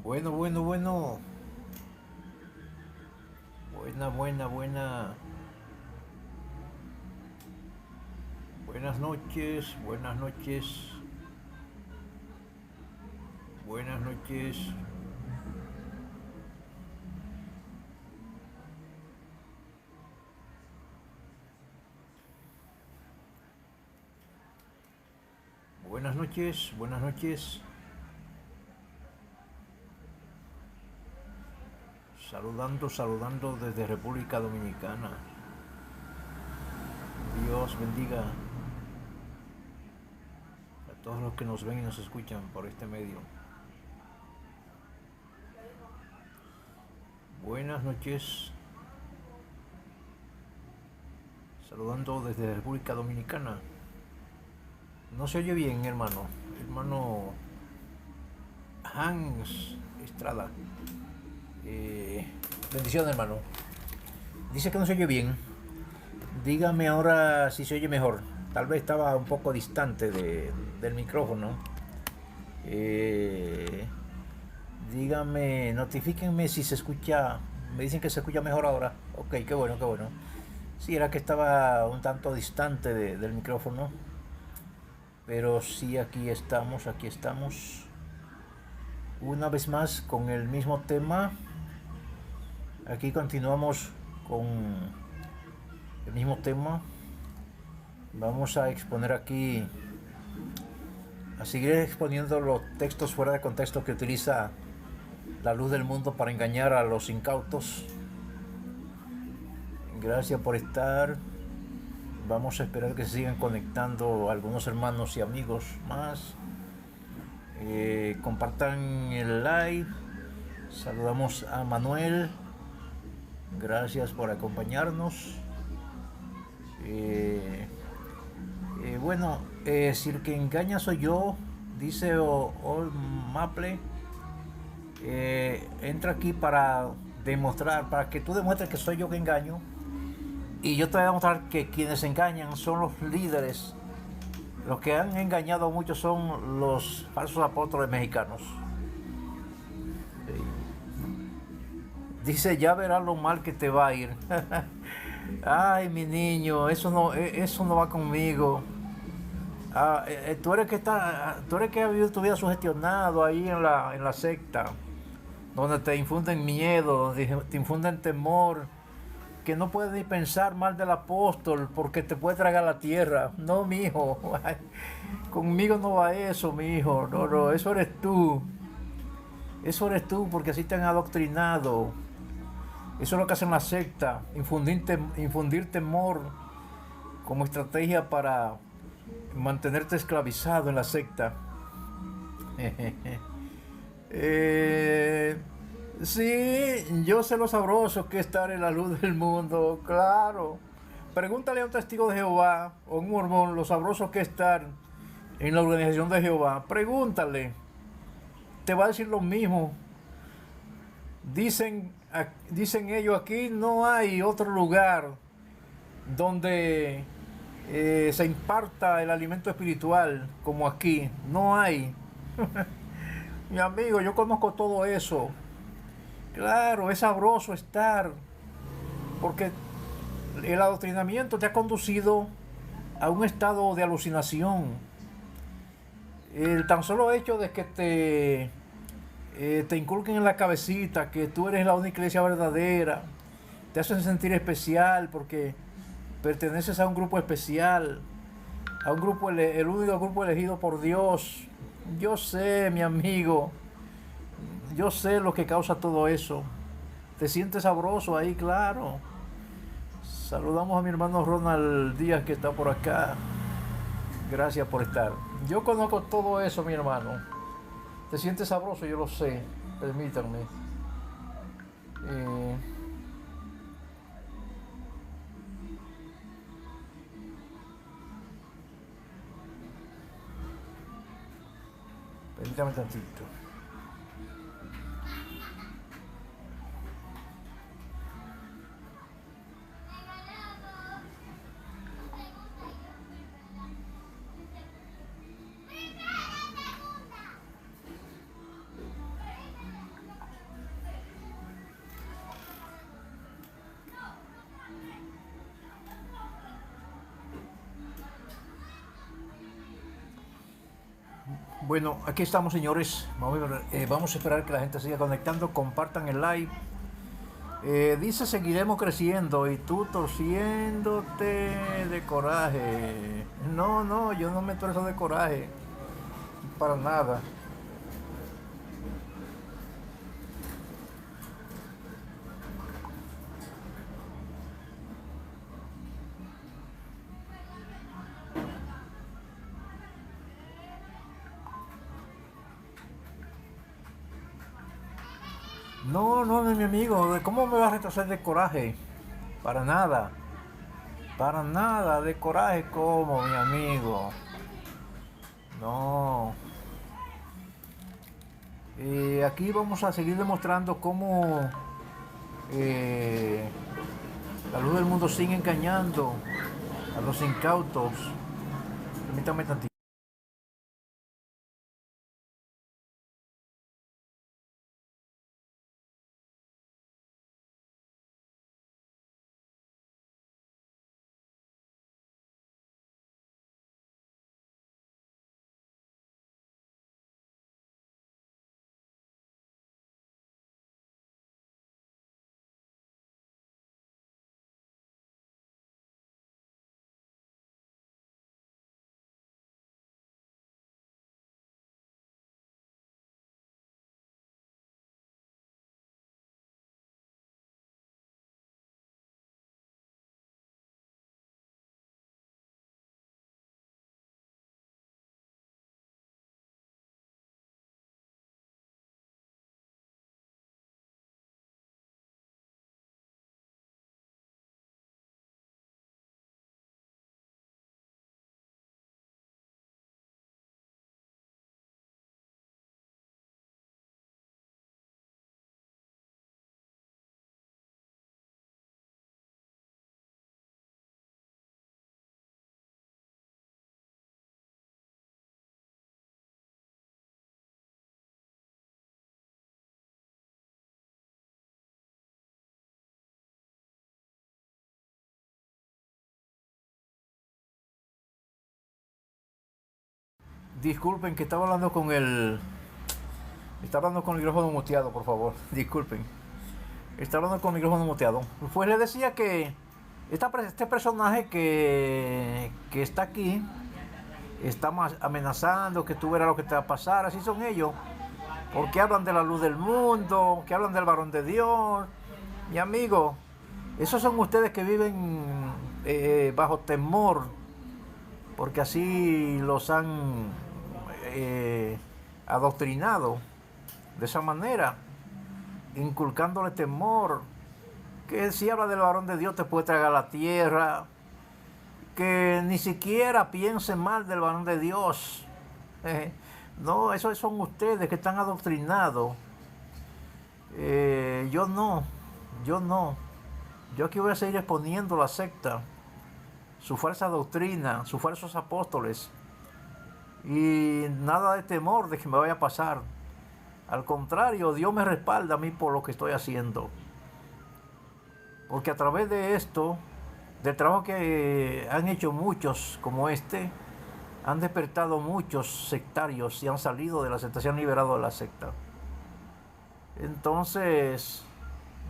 Bueno, bueno, bueno. Buena, buena, buena. Buenas noches, buenas noches. Buenas noches. Buenas noches, buenas noches. Saludando, saludando desde República Dominicana. Dios bendiga a todos los que nos ven y nos escuchan por este medio. Buenas noches. Saludando desde República Dominicana. No se oye bien, hermano. Hermano Hans Estrada. Bendición, hermano. Dice que no se oye bien. Dígame ahora si se oye mejor. Tal vez estaba un poco distante del micrófono. Dígame, notifíquenme si se escucha. Me dicen que se escucha mejor ahora. Ok, qué bueno, qué bueno. Sí, era que estaba un tanto distante del micrófono. Pero sí, aquí estamos, aquí estamos. Una vez más con el mismo tema. Aquí continuamos con el mismo tema. Vamos a exponer aquí, a seguir exponiendo los textos fuera de contexto que utiliza la luz del mundo para engañar a los incautos. Gracias por estar. Vamos a esperar que se sigan conectando algunos hermanos y amigos más. Compartan el live. Saludamos a Manuel. Gracias por acompañarnos. Bueno, si el que engaña soy yo, dice Old Maple, entra aquí para demostrar, para que tú demuestres que soy yo que engaño. Y yo te voy a demostrar que quienes engañan son los líderes. Los que han engañado a muchos son los falsos apóstoles mexicanos. Dice, ya verás lo mal que te va a ir. Ay, mi niño, eso no va conmigo. Tú eres que ha vivido tu vida sugestionado ahí en la secta, donde te infunden miedo, donde te infunden temor, que no puedes ni pensar mal del apóstol porque te puede tragar la tierra. No, mi hijo, conmigo no va eso, mi hijo. No, no, eso eres tú. Eso eres tú porque así te han adoctrinado. Eso es lo que hace la secta, infundir temor como estrategia para mantenerte esclavizado en la secta. Sí, yo sé lo sabroso que es estar en la luz del mundo, claro. Pregúntale a un testigo de Jehová o un mormón lo sabroso que es estar en la organización de Jehová. Pregúntale, te va a decir lo mismo. Dicen ellos, aquí no hay otro lugar donde se imparta el alimento espiritual como aquí. No hay. Mi amigo, yo conozco todo eso. Claro, es sabroso estar, porque el adoctrinamiento te ha conducido a un estado de alucinación. El tan solo hecho de que te inculquen en la cabecita que tú eres la única iglesia verdadera, te hacen sentir especial porque perteneces a un grupo especial, a un grupo, el único grupo elegido por Dios. Yo sé, mi amigo, yo sé lo que causa todo eso. Te sientes sabroso ahí, claro. Saludamos a mi hermano Ronald Díaz que está por acá. Gracias por estar. Yo conozco todo eso, mi hermano. Te sientes sabroso, yo lo sé. Permítanme. Eh, Permítame tantito. Bueno, aquí estamos, señores. Vamos a esperar que la gente siga conectando. Compartan el live. Dice seguiremos creciendo y tú torciéndote de coraje. No, no, yo no me tuerzo de coraje. Para nada. No, no, no, mi amigo. ¿Cómo me vas a retroceder de coraje? Para nada. Para nada de coraje como, mi amigo. No. Aquí vamos a seguir demostrando cómo eh, la luz del mundo sigue engañando a los incautos. Permítame tantito. Disculpen que estaba hablando con el... Está hablando con el micrófono muteado, por favor. Disculpen. Está hablando con el micrófono muteado. Pues le decía que este personaje que está aquí está amenazando que tú verás lo que te va a pasar. Así son ellos. Porque hablan de la luz del mundo, que hablan del varón de Dios. Mi amigo, esos son ustedes que viven bajo temor. Porque así los han adoctrinado de esa manera, inculcándole temor, que si habla del varón de Dios te puede tragar la tierra, que ni siquiera piense mal del varón de Dios. No, esos son ustedes que están adoctrinados. Yo no, yo no. Yo aquí voy a seguir exponiendo la secta, su falsa doctrina, sus falsos apóstoles. Y nada de temor de que me vaya a pasar. Al contrario, Dios me respalda a mí por lo que estoy haciendo. Porque a través de esto, del trabajo que han hecho muchos como este, han despertado muchos sectarios y han salido de la secta, se han liberado de la secta. Entonces,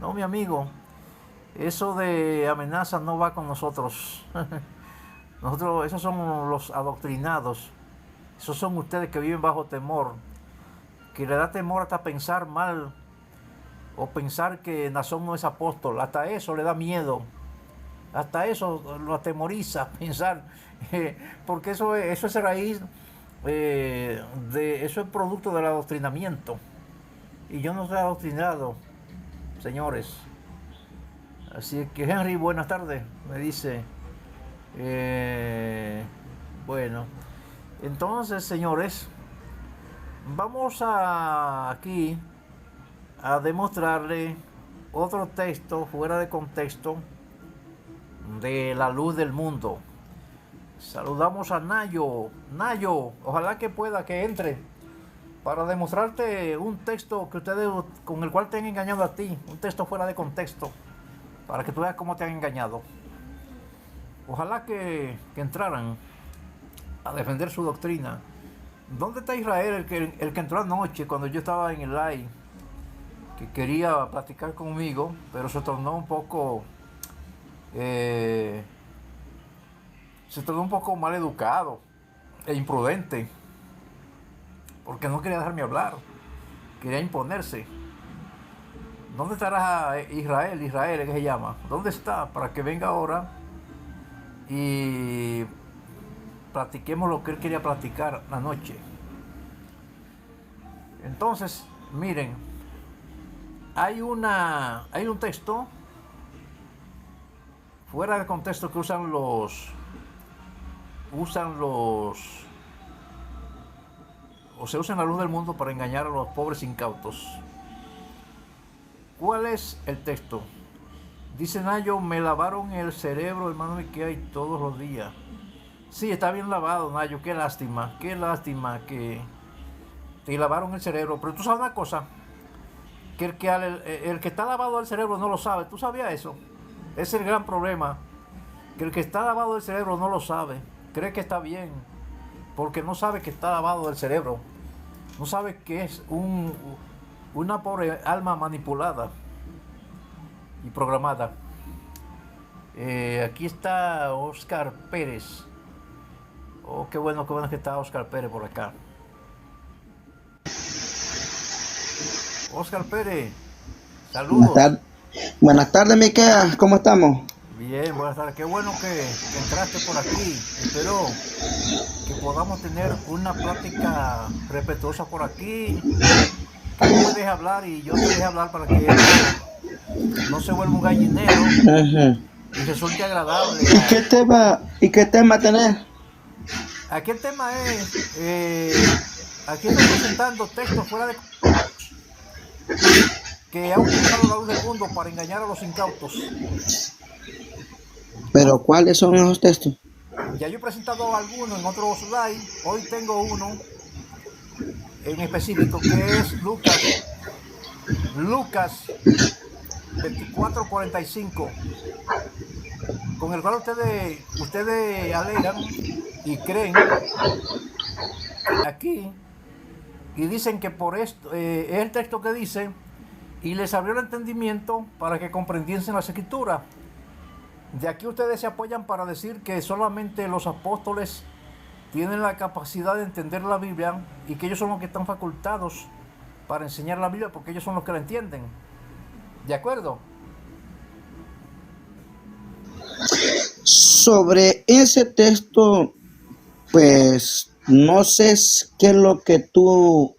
no, mi amigo, eso de amenazas no va con nosotros. Nosotros, esos son los adoctrinados. Esos son ustedes que viven bajo temor, que le da temor hasta pensar mal o pensar que Nazón no es apóstol. Hasta eso le da miedo. Hasta eso lo atemoriza pensar, porque eso es raíz eso es producto del adoctrinamiento. Y yo no soy adoctrinado, señores. Así que Henry, buenas tardes, me dice. Bueno, entonces, señores, vamos aquí a demostrarle otro texto fuera de contexto de la luz del mundo. Saludamos a Nayo. Nayo, ojalá que pueda que entre para demostrarte un texto que ustedes, con el cual te han engañado a ti, un texto fuera de contexto, para que tú veas cómo te han engañado. Ojalá que entraran a defender su doctrina ¿Dónde está Israel, el que entró anoche cuando yo estaba en el live, que quería platicar conmigo, pero eh, se tornó un poco mal educado e imprudente, porque no quería dejarme hablar, quería imponerse? ¿Dónde estará Israel? Israel, ¿qué se llama? ¿Dónde está? Para que venga ahora y platiquemos lo que él quería platicar la noche. Entonces, miren, hay un texto fuera de contexto que se usa en la luz del mundo para engañar a los pobres incautos. ¿Cuál es el texto? Dice Nayo, me lavaron el cerebro, hermano Miquea, y todos los días. Sí, está bien lavado, Nayo, qué lástima que te lavaron el cerebro. Pero tú sabes una cosa, que el que está lavado el cerebro no lo sabe. ¿Tú sabías eso? Ese es el gran problema, que el que está lavado el cerebro no lo sabe. Cree que está bien, porque no sabe que está lavado el cerebro. No sabe que es una pobre alma manipulada y programada. Aquí está Oscar Pérez. Oh, qué bueno que está Oscar Pérez por acá. Oscar Pérez, Buenas saludos. tardes. Buenas tardes, Miquea. ¿Cómo estamos? Bien, buenas tardes. Qué bueno que entraste por aquí. Espero que podamos tener una plática respetuosa por aquí. Que tú me dejes hablar y yo te deje hablar para que no se vuelva un gallinero Ujú. y resulte agradable. ¿Y qué tema tenés? Aquí el tema es, aquí estoy presentando textos fuera de que ha utilizado la luz del mundo para engañar a los incautos. ¿Pero cuáles son esos textos? Ya yo he presentado algunos en otros live. Hoy tengo uno en específico que es Lucas 24:45, con el cual ustedes alegan y creen aquí y dicen que por esto es el texto que dice: y les abrió el entendimiento para que comprendiesen las escrituras. De aquí ustedes se apoyan para decir que solamente los apóstoles tienen la capacidad de entender la Biblia y que ellos son los que están facultados para enseñar la Biblia porque ellos son los que la entienden. ¿De acuerdo? Sobre ese texto, pues no sé qué es lo que tú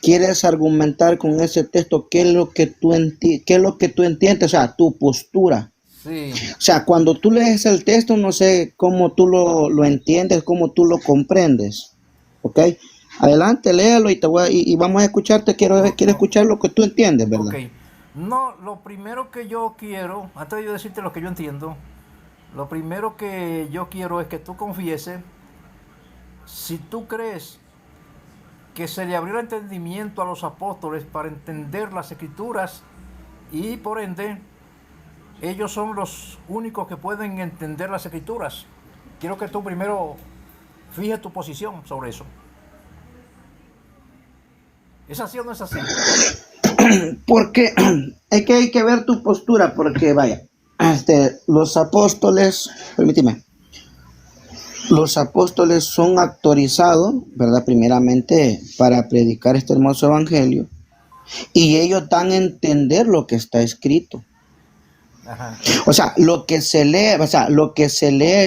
quieres argumentar con ese texto, qué es lo que tú entiendes, o sea, tu postura. Sí. O sea, cuando tú lees el texto, no sé cómo tú lo entiendes, cómo tú lo comprendes. ¿Ok? Adelante, léalo y vamos a escucharte. Quiero escuchar lo que tú entiendes, ¿verdad? Ok. No, lo primero que yo quiero, antes de yo decirte lo que yo entiendo, lo primero que yo quiero es que tú confieses si tú crees que se le abrió el entendimiento a los apóstoles para entender las escrituras y por ende ellos son los únicos que pueden entender las escrituras. Quiero que tú primero fijes tu posición sobre eso. ¿Es así o no es así? Porque es que hay que ver tu postura, porque vaya, los apóstoles, permíteme, los apóstoles son autorizados, ¿verdad? Primeramente para predicar este hermoso evangelio, y ellos dan a entender lo que está escrito. Ajá. O sea, lo que se lee,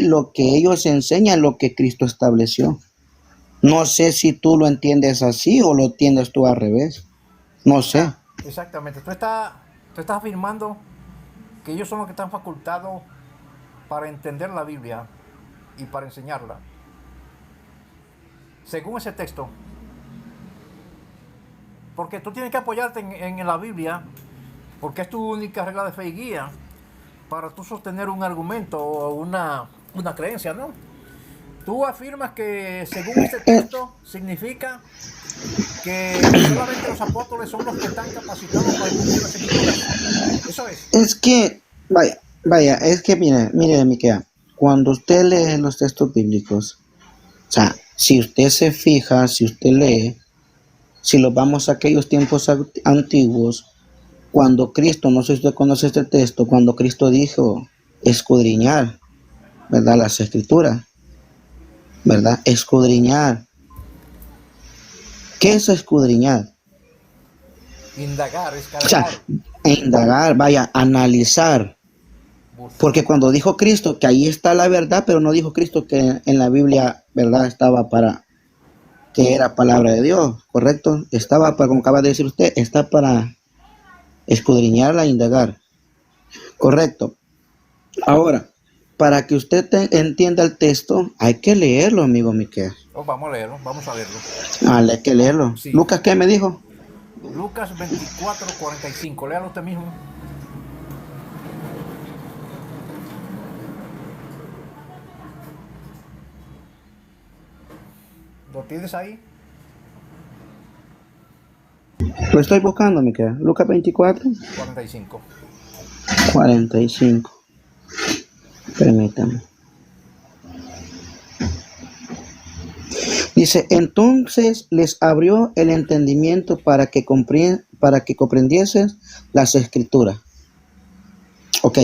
lo que ellos enseñan, lo que Cristo estableció. No sé si tú lo entiendes así o lo entiendes tú al revés. No sé. Exactamente. Tú estás afirmando que ellos son los que están facultados para entender la Biblia y para enseñarla. Según ese texto. Porque tú tienes que apoyarte en la Biblia, porque es tu única regla de fe y guía para tú sostener un argumento o una creencia, ¿no? Tú afirmas que según este texto significa que solamente los apóstoles son los que están capacitados para entender las escrituras. Eso es. Es que, es que mire, Miquea, cuando usted lee los textos bíblicos, o sea, Si usted se fija, si usted lee, si lo vamos a aquellos tiempos antiguos, cuando Cristo, no sé si usted conoce este texto, cuando Cristo dijo escudriñar, ¿verdad? Las escrituras, ¿verdad? Escudriñar. ¿Qué es escudriñar? Indagar, O sea, escarbar, indagar, vaya, analizar. buscar. Porque cuando dijo Cristo que ahí está la verdad, pero no dijo Cristo que en la Biblia, ¿verdad? Estaba para, que era palabra de Dios, ¿correcto? Estaba para, como acaba de decir usted, está para escudriñarla, indagar. Correcto. Ahora, para que usted entienda el texto, hay que leerlo, amigo Miquel. Oh, vamos a leerlo, vamos a leerlo. Hay que leerlo. Sí. Lucas, ¿qué me dijo? Lucas 24:45. Léalo usted mismo. ¿Lo tienes ahí? Lo estoy buscando, Miquel. Lucas 24, 45. 45. Permítame. Dice, entonces les abrió el entendimiento para que comprendiesen las escrituras. Ok.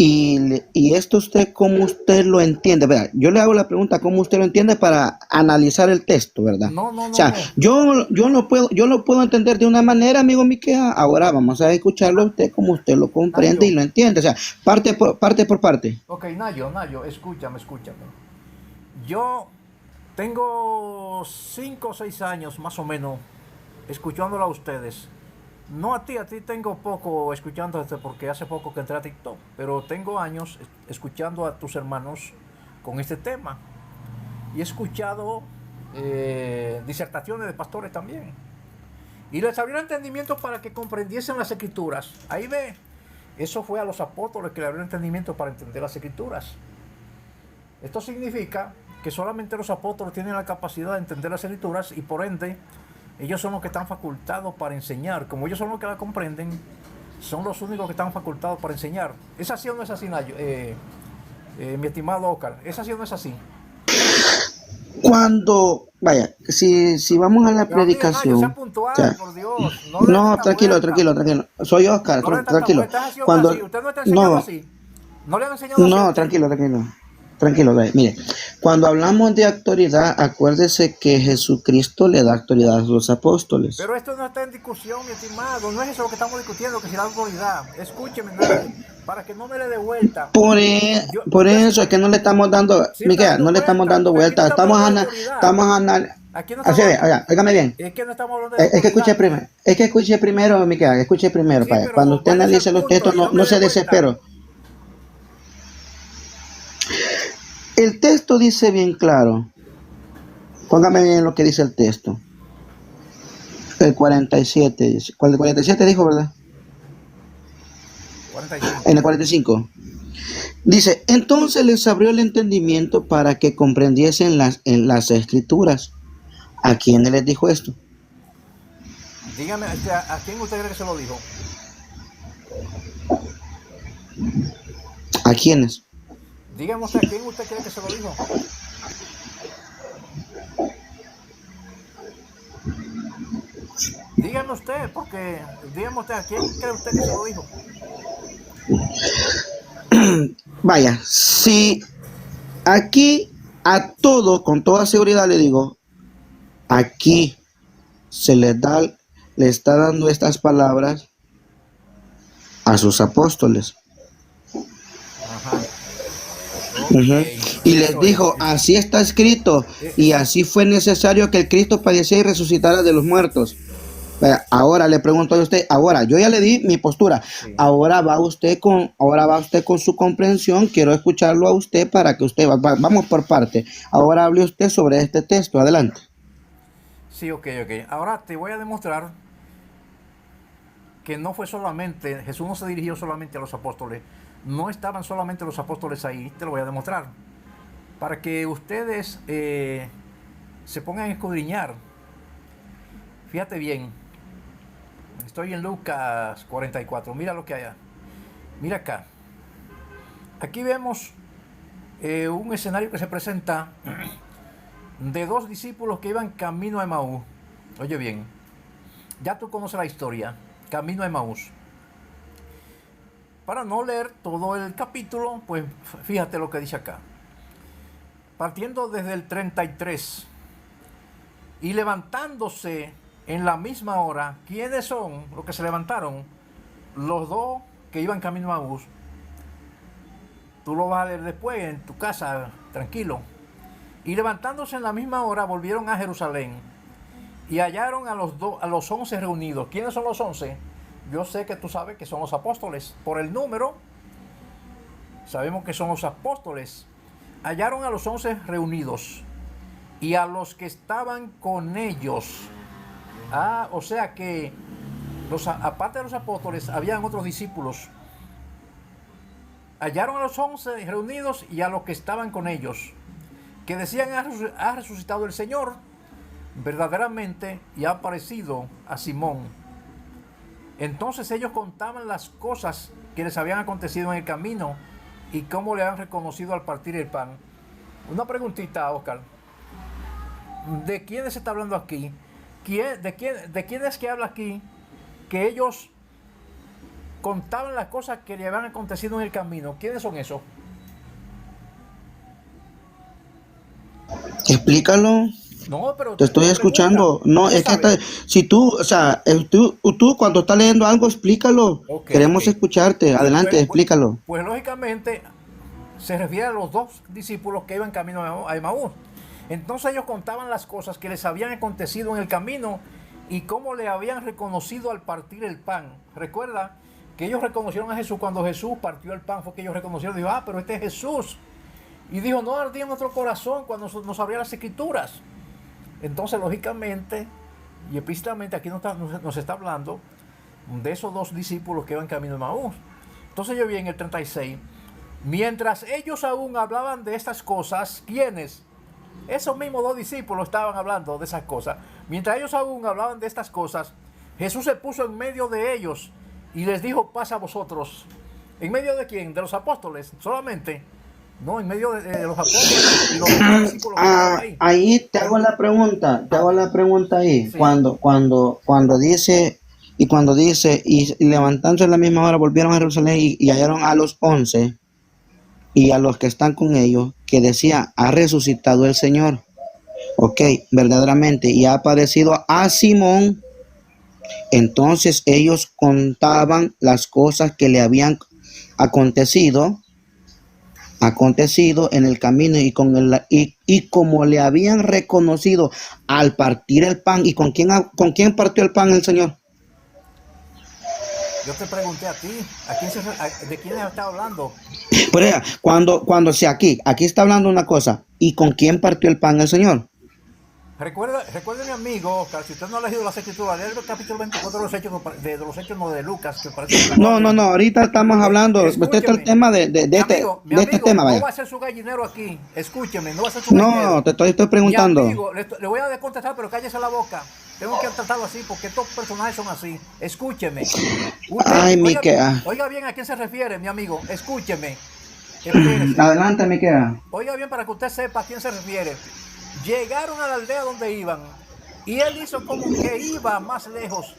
Y esto usted, ¿cómo usted lo entiende? ¿Verdad? Yo le hago la pregunta, ¿cómo usted lo entiende para analizar el texto, verdad? No, no, O no, sea, no. yo lo puedo entender de una manera, amigo Miquel. Ahora vamos a escucharlo a usted como usted lo comprende y Nayo. lo entiende. O sea, parte por parte. Ok, Nayo, escúchame. Yo tengo 5 o 6 años más o menos escuchándola a ustedes. No a ti tengo poco escuchándote porque hace poco que entré a TikTok, pero tengo años escuchando a tus hermanos con este tema. Y he escuchado disertaciones de pastores también. Y les abrió el entendimiento para que comprendiesen las escrituras. Ahí ve, eso fue a los apóstoles que le abrió el entendimiento para entender las escrituras. Esto significa que solamente los apóstoles tienen la capacidad de entender las escrituras y por ende ellos son los que están facultados para enseñar. Como ellos son los que la comprenden, son los únicos que están facultados para enseñar. ¿Es así o no es así, Nayo? Mi estimado Oscar, ¿es así o no es así? Cuando, vaya, si vamos a la Pero mire, Nayo, sea predicación, o puntual, sea, por Dios. No le dé no, tanta vuelta. tranquilo. Soy Oscar, No le dé tanta tranquilo. vuelta. Estás haciendo Cuando, así. Usted no está enseñando no, así. No le han enseñado así a no, usted. tranquilo, mire, cuando hablamos de autoridad, acuérdese que Jesucristo le da autoridad a los apóstoles. Pero esto no está en discusión, mi estimado. No es eso lo que estamos discutiendo, que si la autoridad. Escúcheme, para que no me le dé vuelta. Por eso es que no le estamos dando, Sí le está Miguel, dando no le estamos vuelta, dando porque aquí no vuelta, estamos hablando de autoridad. Aquí no Así estamos ve, hablando. óigame bien. Es que no estamos hablando de Es que autoridad. escuche primero, Miguel, escuche primero, Sí, para. Cuando pero usted váyase al analice los punto textos, y no me no le dé se vuelta. desespere. El texto dice bien claro, póngame bien lo que dice el texto. El 47 dice, ¿cuál de 47 dijo, verdad? 45. En el 45. Dice, entonces les abrió el entendimiento para que comprendiesen en las escrituras. ¿A quién les dijo esto? Dígame, ¿a quién usted cree que se lo dijo? ¿A quiénes? Dígame usted, ¿a quién usted cree que se lo dijo? Dígame usted, porque dígame usted, ¿a quién cree usted que se lo dijo? Vaya, si aquí a todo, con toda seguridad le digo, aquí se le está dando estas palabras a sus apóstoles. Ajá. Ujú. Y les Eso dijo, es. así está escrito, y así fue necesario que el Cristo padeciera y resucitara de los muertos. Ahora le pregunto a usted, ahora yo ya le di mi postura, Sí. ahora va usted con su comprensión, quiero escucharlo a usted para que usted, vamos por parte, ahora hable usted sobre este texto, adelante. Sí, ok. Ahora te voy a demostrar que no fue solamente, Jesús no se dirigió solamente a los apóstoles, no estaban solamente los apóstoles ahí, te lo voy a demostrar, para que ustedes se pongan a escudriñar. Fíjate bien, estoy en Lucas 44, mira lo que hay, mira acá. Aquí vemos un escenario que se presenta de dos discípulos que iban camino a Emaús. Oye bien, ya tú conoces la historia, camino a Emaús. Para no leer todo el capítulo, pues fíjate lo que dice acá. Partiendo desde el 33 y levantándose en la misma hora, ¿quiénes son los que se levantaron? Los dos que iban camino a Emaús. Tú lo vas a leer después en tu casa, tranquilo. Y levantándose en la misma hora, volvieron a Jerusalén y hallaron a los 11 reunidos. ¿Quiénes son los 11? Yo sé que tú sabes que son los apóstoles. Por el número, sabemos que son los apóstoles. Hallaron a los 11 reunidos y a los que estaban con ellos. O sea que aparte de los apóstoles, habían otros discípulos. Hallaron a los 11 reunidos y a los que estaban con ellos, que decían: ha resucitado el Señor verdaderamente y ha aparecido a Simón. Entonces ellos contaban las cosas que les habían acontecido en el camino y cómo le han reconocido al partir el pan. Una preguntita, Oscar. ¿De quién se está hablando aquí? ¿De quién es que habla aquí? Que ellos contaban las cosas que le habían acontecido en el camino. ¿Quiénes son esos? Explícalo. No, pero Te estoy escuchando. No, es que si tú, o sea, tú cuando estás leyendo algo, explícalo. Queremos escucharte. Adelante, explícalo. Pues lógicamente se refiere a los dos discípulos que iban camino a Emaús. Entonces ellos contaban las cosas que les habían acontecido en el camino y cómo le habían reconocido al partir el pan. Recuerda que ellos reconocieron a Jesús cuando Jesús partió el pan, fue que ellos reconocieron, dijo: pero este es Jesús. Y dijo: no ardía en nuestro corazón cuando nos abría las escrituras. Entonces, lógicamente y explícitamente aquí nos está hablando de esos dos discípulos que iban camino a Emaús. Entonces yo vi en el 36, mientras ellos aún hablaban de estas cosas, ¿quiénes? Esos mismos dos discípulos estaban hablando de esas cosas. Mientras ellos aún hablaban de estas cosas, Jesús se puso en medio de ellos y les dijo: paz a vosotros. ¿En medio de quién? ¿De los apóstoles solamente? No, en medio de los apóstoles y los discípulos que estaban ahí. Ahí te hago la pregunta ahí. Sí. Cuando dice, y levantándose en la misma hora volvieron a Jerusalén y hallaron a los 11 y a los que están con ellos, que decía: ha resucitado el Señor. Ok, verdaderamente, y ha aparecido a Simón. Entonces ellos contaban las cosas que le habían acontecido en el camino y como le habían reconocido al partir el pan. ¿Y con quién partió el pan el Señor? Yo te pregunté a ti, ¿de quién está hablando? Pero cuando sea aquí está hablando una cosa. ¿Y con quién partió el pan el Señor? Recuerda mi amigo, Oscar, si usted no ha leído las escrituras, lee el capítulo 24 de los hechos no de Lucas, que parece... No, ahorita estamos hablando, este es el tema de este tema, vaya. No va a ser su gallinero aquí, escúcheme, no va a ser su gallinero. No, te estoy preguntando. Mi amigo, le voy a contestar, pero cállese la boca. Tengo que tratarlo así, porque estos personajes son así. Escúcheme. Oiga bien a quién se refiere, mi amigo, escúcheme. Adelante, Miquea. Oiga bien para que usted sepa a quién se refiere. Llegaron a la aldea donde iban y él hizo como que iba más lejos.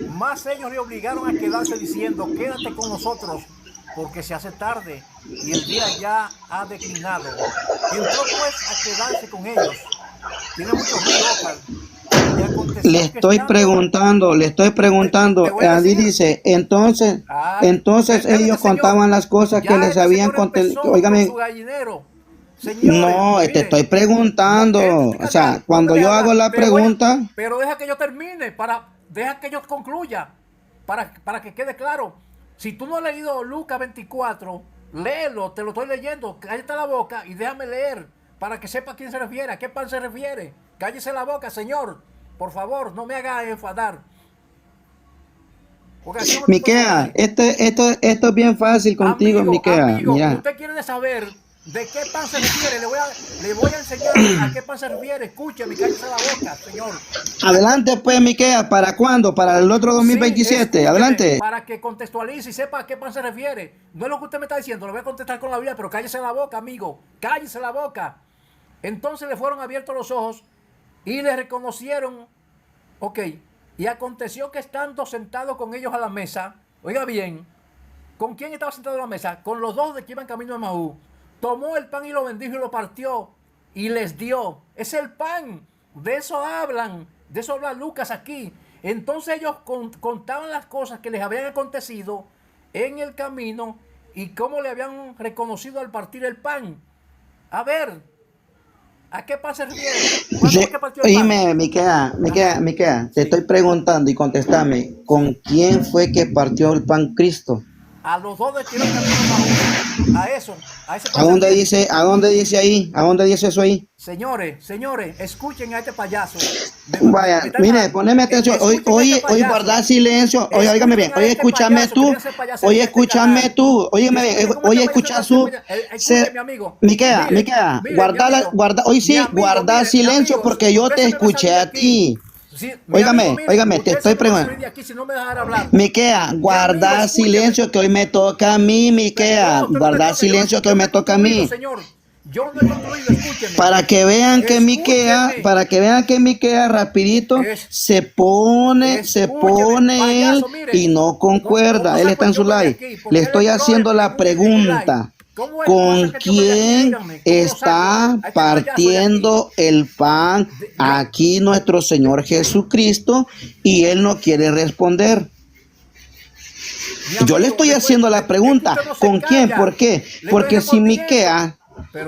Más ellos le obligaron a quedarse diciendo: quédate con nosotros porque se hace tarde y el día ya ha declinado. Entró pues a quedarse con ellos. Tiene mucho ruido. Le estoy preguntando. Ahí dice, entonces ellos contaban las cosas que les habían contado. Óigame. Señores, no, te estoy preguntando. O sea, cuando yo hago la pregunta. Pero deja que yo termine, deja que yo concluya, para que quede claro. Si tú no has leído Lucas 24, léelo, te lo estoy leyendo. Cállate la boca y déjame leer, para que sepa a quién se refiere, a qué pan se refiere. Cállese la boca, señor. Por favor, no me haga enfadar. Miquea, esto es bien fácil contigo, Miquea. Amigo, usted quiere saber ¿De qué pan se refiere? Le voy a enseñar a qué pan se refiere. Escúcheme, cállese la boca, señor. Adelante, pues, Miqueas, ¿para cuándo? ¿Para el otro 2027? Sí, Adelante. para que contextualice y sepa a qué pan se refiere. No es lo que usted me está diciendo, lo voy a contestar con la Biblia, pero cállese la boca, amigo. Cállese la boca. Entonces le fueron abiertos los ojos y le reconocieron. Ok. Y aconteció que estando sentado con ellos a la mesa, oiga bien, ¿con quién estaba sentado a la mesa? Con los dos de que iban camino a Maú. Tomó el pan y lo bendijo y lo partió y les dio. Es el pan. De eso hablan. De eso habla Lucas aquí. Entonces ellos contaban las cosas que les habían acontecido en el camino y cómo le habían reconocido al partir el pan. A ver, ¿a qué pan se refiere? ¿Cuándo fue que partió el pan? Oíme, Miquea, te estoy preguntando y contéstame, ¿con quién fue que partió el pan Cristo? A los dos de que iban camino a Maú. A eso. A ese pan ¿A dónde se refiere. dice, a dónde dice ahí? ¿A dónde dice eso ahí? Señores, escuchen a este payaso. Vaya, mire, poneme atención. Hoy guardar silencio. Oye, óigame bien. Oye, escúchame tú. Oye, escúchame tú. Óyeme bien. Oye, escucha su. Miquea, guardar silencio porque yo te escuché a ti. Óigame, te estoy preguntando. Miquea, guardar silencio que hoy me toca a mí, Miquea. Guardar silencio que hoy me toca a mí. Yo no he concluido, escúcheme. Para que vean que Miquea rapidito se pone él y no concuerda. Él está en su live. Le estoy haciendo la pregunta. ¿Con quién está partiendo el pan aquí nuestro Señor Jesucristo? Y él no quiere responder. Yo le estoy haciendo la pregunta. ¿Con quién? ¿Por qué? Porque si Miquea,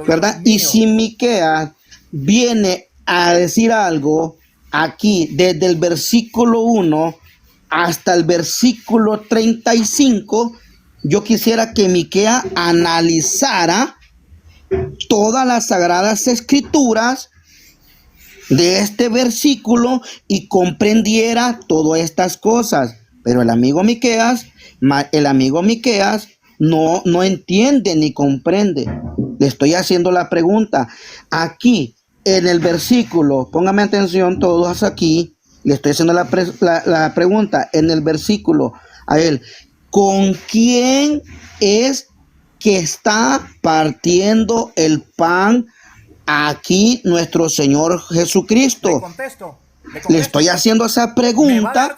¿verdad? Y si Miqueas viene a decir algo aquí desde el versículo 1 hasta el versículo 35, yo quisiera que Miqueas analizara todas las sagradas escrituras de este versículo y comprendiera todas estas cosas. Pero el amigo Miqueas no entiende ni comprende. Le estoy haciendo la pregunta. Aquí, en el versículo, póngame atención todos aquí, le estoy haciendo la pregunta. En el versículo, a él, ¿con quién es que está partiendo el pan aquí nuestro Señor Jesucristo? Le estoy haciendo esa pregunta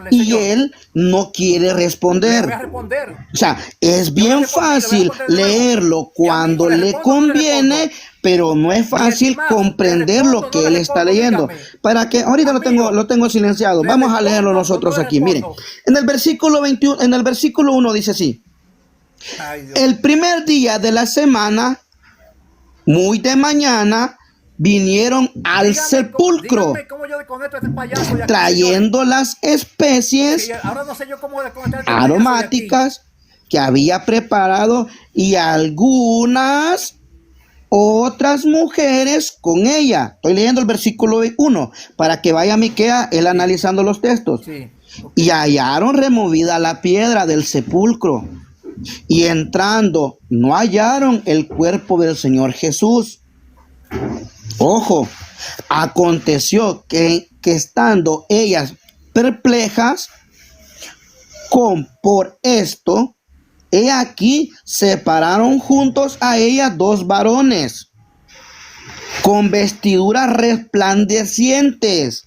y él no quiere responder. O sea, es bien fácil leerlo cuando le conviene, pero no es fácil comprender lo que él está leyendo. Para que ahorita lo tengo silenciado. Vamos a leerlo nosotros aquí. Miren, en el versículo 21, en el versículo 1 dice así: el primer día de la semana, muy de mañana, vinieron al sepulcro trayendo las especies aromáticas que había preparado y algunas otras mujeres con ella. Estoy leyendo el versículo 1 para que vaya Miqueas él analizando los textos. Y hallaron removida la piedra del sepulcro y entrando no hallaron el cuerpo del Señor Jesús. Ojo, aconteció que estando ellas perplejas por esto, he aquí separaron juntos a ellas dos varones con vestiduras resplandecientes.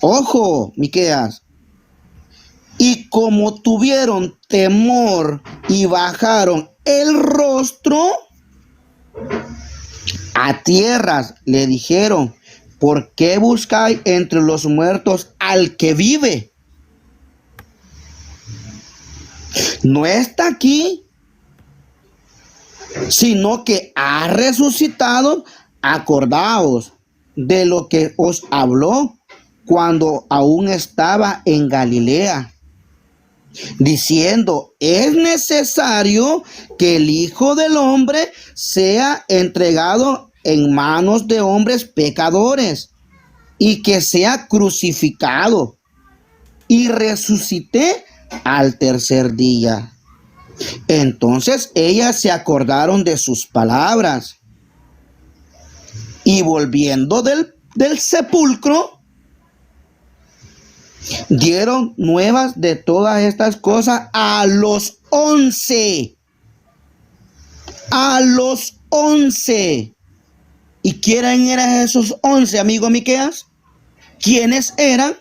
Ojo, Miqueas. Y como tuvieron temor y bajaron el rostro a tierras, le dijeron: ¿por qué buscáis entre los muertos al que vive? No está aquí, sino que ha resucitado. Acordaos de lo que os habló cuando aún estaba en Galilea, diciendo: es necesario que el Hijo del Hombre sea entregado en manos de hombres pecadores y que sea crucificado y resucite al tercer día. Entonces ellas se acordaron de sus palabras y volviendo del sepulcro, dieron nuevas de todas estas cosas a los 11. A los 11. ¿Y quién eran esos 11, amigo Miqueas? ¿Quiénes eran?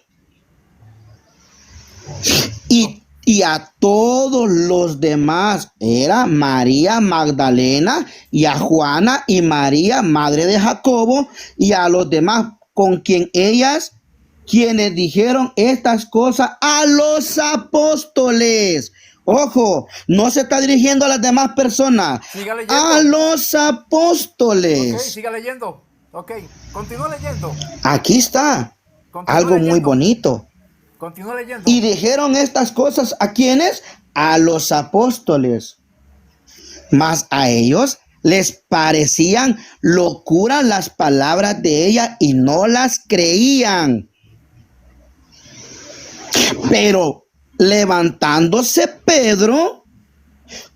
Y a todos los demás era María Magdalena y a Juana y María, madre de Jacobo, y a los demás con quienes dijeron estas cosas a los apóstoles. Ojo, no se está dirigiendo a las demás personas, a los apóstoles. Ok, siga leyendo. Ok, continúa leyendo. Aquí está algo muy bonito. Continúa leyendo. Y dijeron estas cosas ¿a quiénes? A los apóstoles. Mas a ellos les parecían locuras las palabras de ella y no las creían. Pero levantándose Pedro,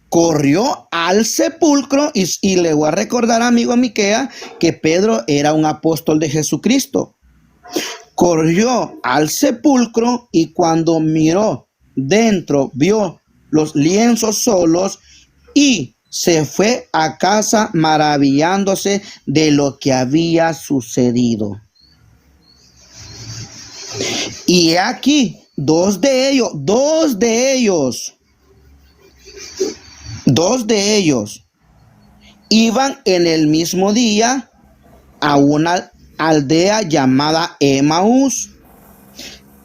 corrió al sepulcro y le voy a recordar, amigo Miquea, que Pedro era un apóstol de Jesucristo. Corrió al sepulcro y cuando miró dentro, vio los lienzos solos y se fue a casa maravillándose de lo que había sucedido. Y aquí, dos de ellos iban en el mismo día a una aldea llamada Emaús,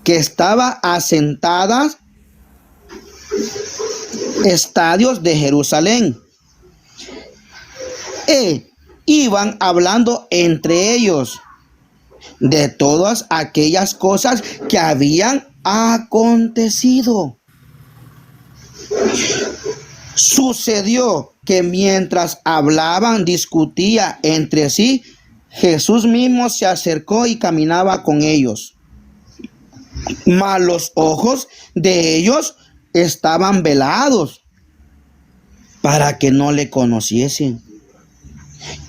que estaba asentada estadios de Jerusalén. Iban hablando entre ellos de todas aquellas cosas que habían acontecido. Sucedió que mientras hablaban, discutía entre sí, Jesús mismo se acercó y caminaba con ellos. Mas los ojos de ellos estaban velados para que no le conociesen.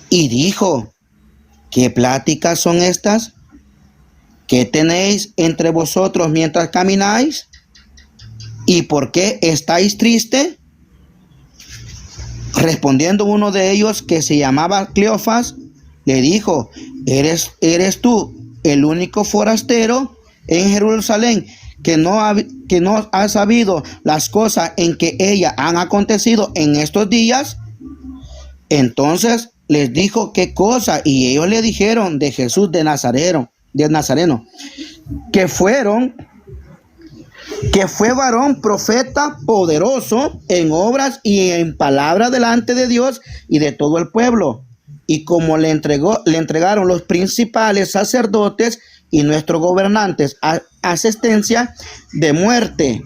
Y dijo: ¿qué pláticas son estas? ¿Qué tenéis entre vosotros mientras camináis? ¿Y por qué estáis tristes? Respondiendo uno de ellos, que se llamaba Cleofas, le dijo: ¿Eres tú el único forastero en Jerusalén que no ha sabido las cosas en que ella han acontecido en estos días? Entonces les dijo qué cosa, y ellos le dijeron de Jesús de Nazareno, que fue varón profeta poderoso en obras y en palabra delante de Dios y de todo el pueblo. Y como le entregaron los principales sacerdotes y nuestros gobernantes asistencia de muerte.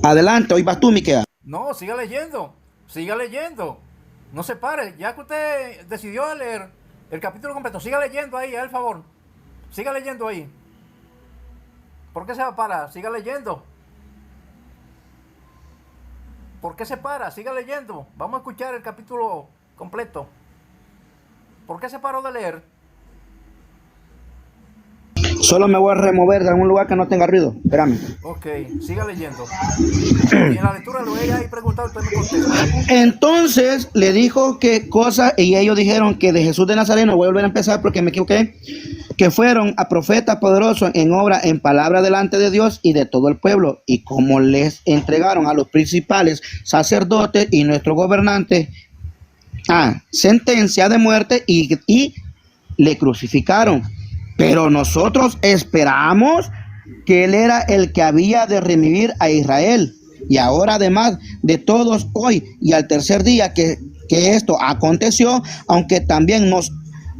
Adelante, hoy vas tú, Miquea. No, siga leyendo. No se pare. Ya que usted decidió leer el capítulo completo, siga leyendo ahí, al favor. Siga leyendo ahí. ¿Por qué se va a parar? Siga leyendo. ¿Por qué se para? Siga leyendo. Vamos a escuchar el capítulo completo. ¿Por qué se paró de leer? Solo me voy a remover de algún lugar que no tenga ruido. Espérame. Ok, siga leyendo. Y en la lectura lo voy a ir preguntando, usted me contesta. Entonces le dijo qué cosa, y ellos dijeron que de Jesús de Nazareno, voy a volver a empezar porque me equivoqué, que fueron a profetas poderosos en obra, en palabra delante de Dios y de todo el pueblo. Y como les entregaron a los principales sacerdotes y nuestros gobernantes sentencia de muerte y le crucificaron. Pero nosotros esperamos que él era el que había de redimir a Israel. Y ahora, además de todos, hoy y al tercer día que esto aconteció, aunque también nos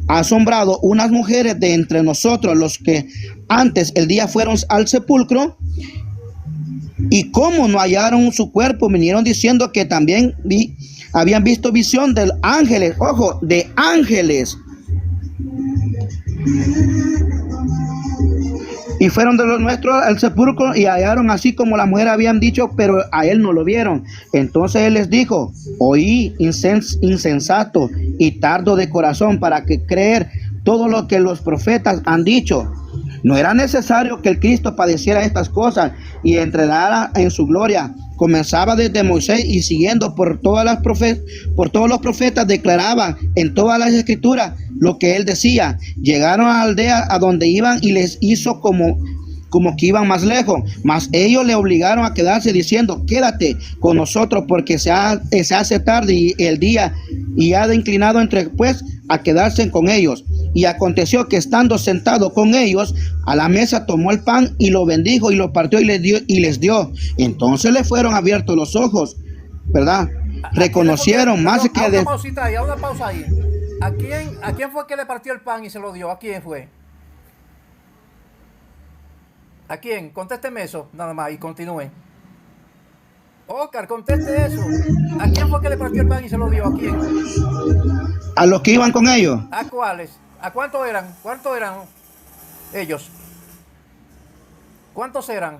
ha asombrado unas mujeres de entre nosotros, los que antes el día fueron al sepulcro, y como no hallaron su cuerpo, vinieron diciendo que también habían visto visión de ángeles, ojo, de ángeles. Y fueron de los nuestros al sepulcro y hallaron así como la mujer habían dicho, pero a él no lo vieron. Entonces él les dijo: oí, insensato y tardo de corazón, para que creer todo lo que los profetas han dicho. No era necesario que el Cristo padeciera estas cosas y entrara en su gloria. Comenzaba desde Moisés y siguiendo por todos los profetas declaraban en todas las escrituras lo que él decía. Llegaron a la aldea a donde iban y les hizo como que iban más lejos, mas ellos le obligaron a quedarse diciendo: quédate con nosotros, porque se hace tarde y el día, y ha de inclinado entre pues a quedarse con ellos. Y aconteció que estando sentado con ellos a la mesa, tomó el pan y lo bendijo y lo partió y les dio. Entonces le fueron abiertos los ojos, ¿verdad? Reconocieron más que una pausita ahí, una pausa ahí. ¿A quién fue que le partió el pan y se lo dio? ¿A quién fue? ¿A quién? Contésteme eso, nada más, y continúe. Oscar, conteste eso. ¿A quién fue que le partió el pan y se lo dio? ¿A quién? A los que iban con ellos. ¿A cuáles? ¿A cuántos eran? ¿Cuántos eran ellos? ¿Cuántos eran?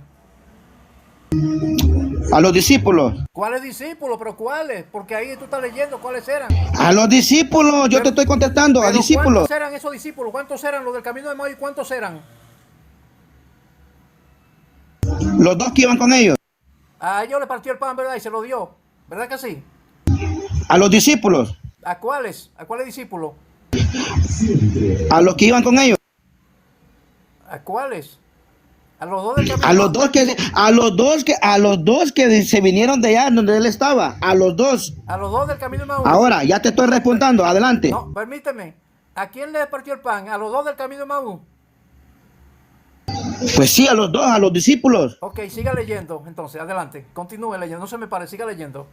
A los discípulos. ¿Cuáles discípulos? ¿Pero cuáles? Porque ahí tú estás leyendo cuáles eran. A los discípulos, yo te estoy contestando, a discípulos. ¿Cuántos eran esos discípulos? ¿Cuántos eran los del camino de Maús? ¿Cuántos eran? Los dos que iban con ellos. A ellos le partió el pan, ¿verdad? Y se lo dio. ¿Verdad que sí? A los discípulos. ¿A cuáles? ¿A cuáles discípulos? A los que iban con ellos. ¿A cuáles? A los dos del camino. A los dos que se vinieron de allá donde él estaba. A los dos. A los dos del camino de Maús. Ahora, ya te estoy respondiendo. Adelante. No, permíteme. ¿A quién le partió el pan? ¿A los dos del camino de Maús? Pues sí, a los dos, a los discípulos. Ok, siga leyendo. Entonces, adelante. Continúe leyendo. No se me pare, siga leyendo.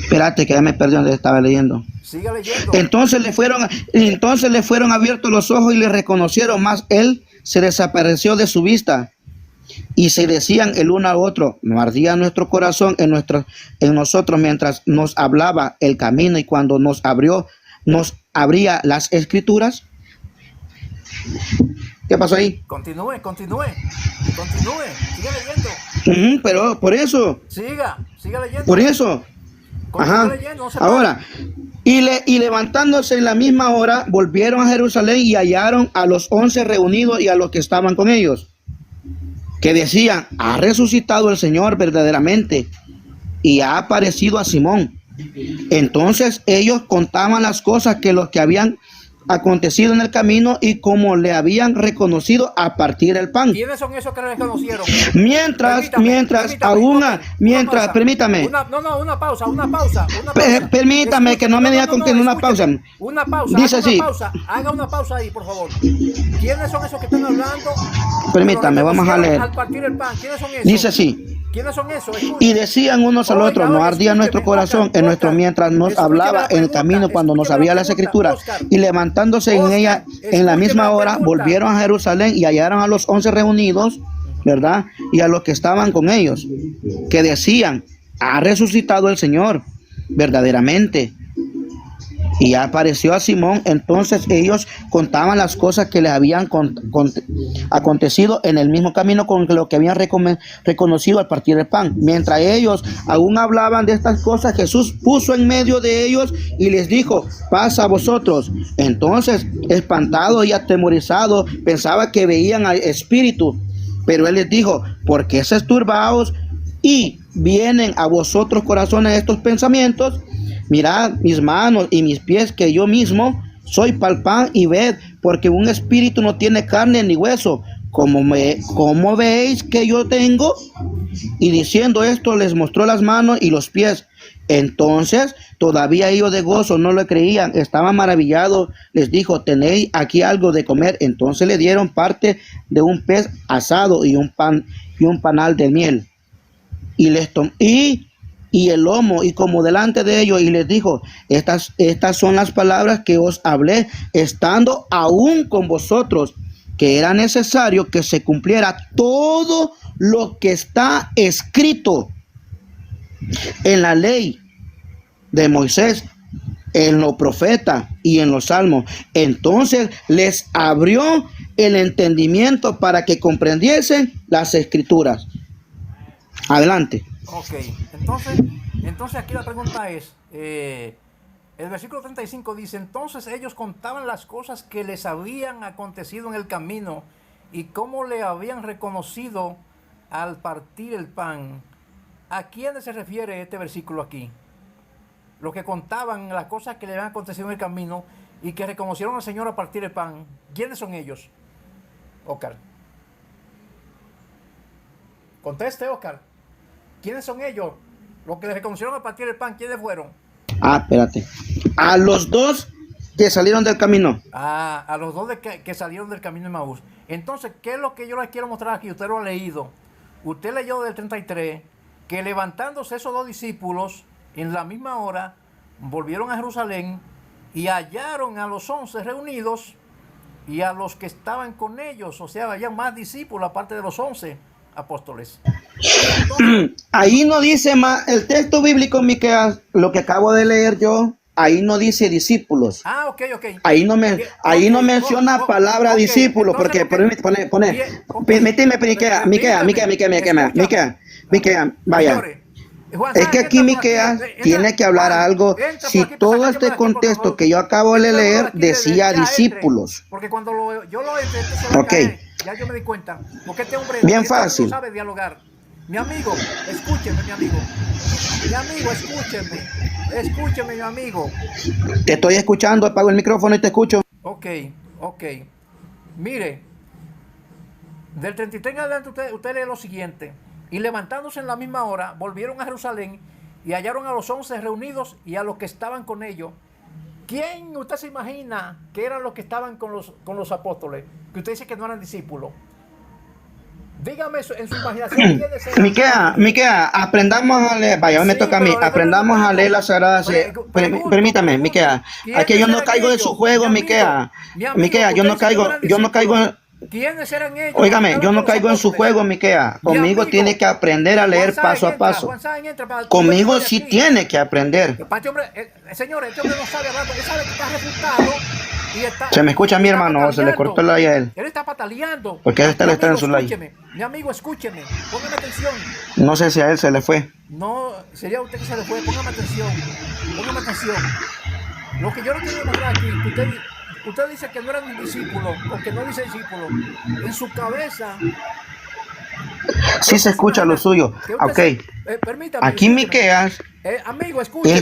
Espérate, que ya me perdí donde estaba leyendo. Siga leyendo. Entonces le fueron abiertos los ojos y le reconocieron, mas él se desapareció de su vista. Y se decían el uno al otro: no ardía nuestro corazón en nosotros mientras nos hablaba el camino y cuando nos abría las escrituras. ¿Qué pasó ahí? Continúe. Siga leyendo. Pero por eso. Siga leyendo. Por eso. Ajá. Leyendo, no ahora, y levantándose en la misma hora, volvieron a Jerusalén y hallaron a los 11 reunidos y a los que estaban con ellos, que decían: ha resucitado el Señor verdaderamente y ha aparecido a Simón. Entonces ellos contaban las cosas que los que habían acontecido en el camino y cómo le habían reconocido a partir del pan. ¿Quiénes son esos que le reconocieron? Permítame. Una pausa. Permítame que no me diga con que una pausa. Una pausa. Dice así. Haga una pausa ahí, por favor. ¿Quiénes son esos que están hablando? Permítame, vamos a leer. Al partir el pan. ¿Quiénes son esos? Dice así. ¿Quiénes son esos? Y decían unos al otro: no ardía nuestro corazón en nuestro mientras nos hablaba en el camino cuando nos abría las escrituras. Y levantándose en ella en la misma hora, volvieron a Jerusalén y hallaron a los 11 reunidos, ¿verdad? Y a los que estaban con ellos, que decían: ha resucitado el Señor verdaderamente y apareció a Simón. Entonces ellos contaban las cosas que les habían acontecido en el mismo camino con lo que habían reconocido al partir del pan. Mientras ellos aún hablaban de estas cosas, Jesús puso en medio de ellos y les dijo: paz a vosotros. Entonces, espantado y atemorizado, pensaba que veían al Espíritu, pero él les dijo: ¿por qué se turbaos y vienen a vosotros corazones estos pensamientos? Mirad mis manos y mis pies, que yo mismo soy pan, y ved, porque un espíritu no tiene carne ni hueso, como veis que yo tengo. Y diciendo esto, les mostró las manos y los pies. Entonces, todavía ellos de gozo no lo creían, estaban maravillados. Les dijo: tenéis aquí algo de comer. Entonces le dieron parte de un pez asado y un panal de miel. Y el lomo, y como delante de ellos, y les dijo: estas son las palabras que os hablé estando aún con vosotros, que era necesario que se cumpliera todo lo que está escrito en la ley de Moisés en los profetas y en los salmos. Entonces les abrió el entendimiento para que comprendiesen las escrituras. Adelante. Ok, entonces aquí la pregunta es, el versículo 35 dice, entonces ellos contaban las cosas que les habían acontecido en el camino y cómo le habían reconocido al partir el pan. ¿A quiénes se refiere este versículo aquí? Los que contaban las cosas que le habían acontecido en el camino y que reconocieron al Señor a partir el pan. ¿Quiénes son ellos? Oscar. Conteste, Oscar. ¿Quiénes son ellos? Los que le reconocieron a partir el pan, ¿quiénes fueron? Espérate. A los dos que salieron del camino. A los dos que salieron del camino de Maús. Entonces, ¿qué es lo que yo les quiero mostrar aquí? Usted lo ha leído. Usted leyó del 33 que levantándose esos dos discípulos en la misma hora, volvieron a Jerusalén y hallaron a los 11 reunidos y a los que estaban con ellos. O sea, había más discípulos aparte de los 11 apóstoles. Entonces, ahí no dice más, el texto bíblico, Miqueas, lo que acabo de leer yo, ahí no dice discípulos. ok. Ahí no menciona palabra discípulo, entonces, porque permíteme, Miqueas, vaya. Señores, Juan Es Sáenz, que aquí entra por Miqueas entra, tiene que hablar Juan, algo. entra por Si aquí para todo sacarme este de aquí, por contexto favor. que yo acabo de Entra por leer aquí decía ya discípulos. entre, porque cuando yo lo entré, esto se va a Ok, caer. Ya yo me di cuenta. Porque este hombre bien no fácil. sabe dialogar. Mi amigo, escúcheme, mi amigo. Mi amigo, escúcheme. Escúcheme, mi amigo. Te estoy escuchando, apago el micrófono y te escucho. Ok. Mire, del 33 en adelante usted lee lo siguiente. Y levantándose en la misma hora, volvieron a Jerusalén y hallaron a los 11 reunidos y a los que estaban con ellos. ¿Quién usted se imagina que eran los que estaban con los apóstoles? Que usted dice que no eran discípulos. Dígame eso, en su imaginación. Miqueas, aprendamos a leer, vaya, me toca a mí, aprendamos a leer las sagradas. Permítame, Miqueas, aquí yo no caigo de su juego, Miqueas, yo no caigo. ¿Quiénes eran ellos? Óigame, yo no caigo en su juego, Miqueas. Conmigo tiene que aprender a leer paso a paso. Conmigo sí tiene que aprender. Señores, este hombre no sabe hablar, porque sabe que está refutado. Se me escucha a mi hermano, se le cortó el like a él. Él está pataleando. Porque él está en su like. Mi amigo, escúcheme. Póngame atención. No sé si a él se le fue. No, sería usted que se le fue. Póngame atención. Lo que yo no quiero demostrar aquí, usted dice que no eran discípulos, porque no dice discípulos. En su cabeza. Sí se escucha lo suyo. Ok. Permítame. Aquí Miqueas, amigo, escúcheme.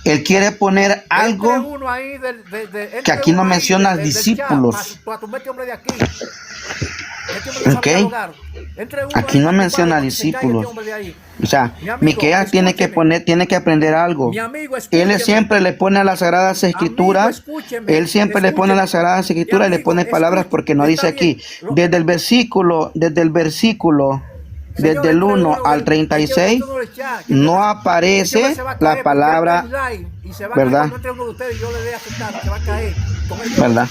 Él quiere poner algo que aquí no menciona discípulos. Ok. Aquí no menciona discípulos. O sea, Miqueas tiene que aprender algo. Él siempre le pone a las Sagradas Escrituras. Él siempre le pone a las Sagradas Escrituras y le pone palabras porque no dice aquí. Desde el versículo desde el 1 al 36 no aparece la palabra, ¿verdad? ¿Verdad?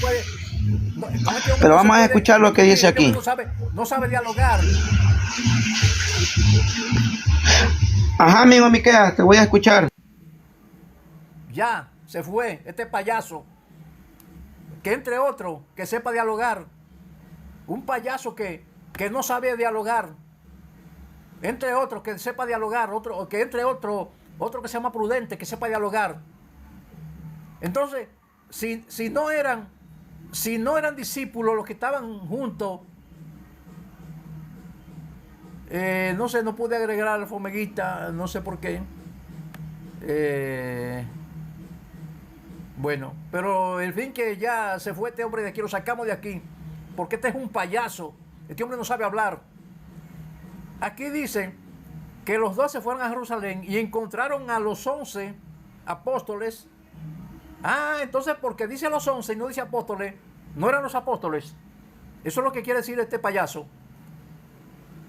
Pero vamos a escuchar lo que dice aquí. No sabe dialogar. Ajá, amigo Miqueas, te voy a escuchar. Ya, se fue este payaso. Que entre otro, que sepa dialogar. Un payaso que no sabe dialogar. Entre otros que sepa dialogar, otro que sea más prudente, que sepa dialogar. Entonces, si no eran discípulos los que estaban juntos, no sé, no pude agregar a la fomeguita, no sé por qué. Bueno, pero el fin que ya se fue este hombre de aquí, lo sacamos de aquí, porque este es un payaso, este hombre no sabe hablar. Aquí dice que los 12 fueron a Jerusalén y encontraron a los 11 apóstoles. Entonces, porque dice los 11 y no dice apóstoles, no eran los apóstoles. Eso es lo que quiere decir este payaso.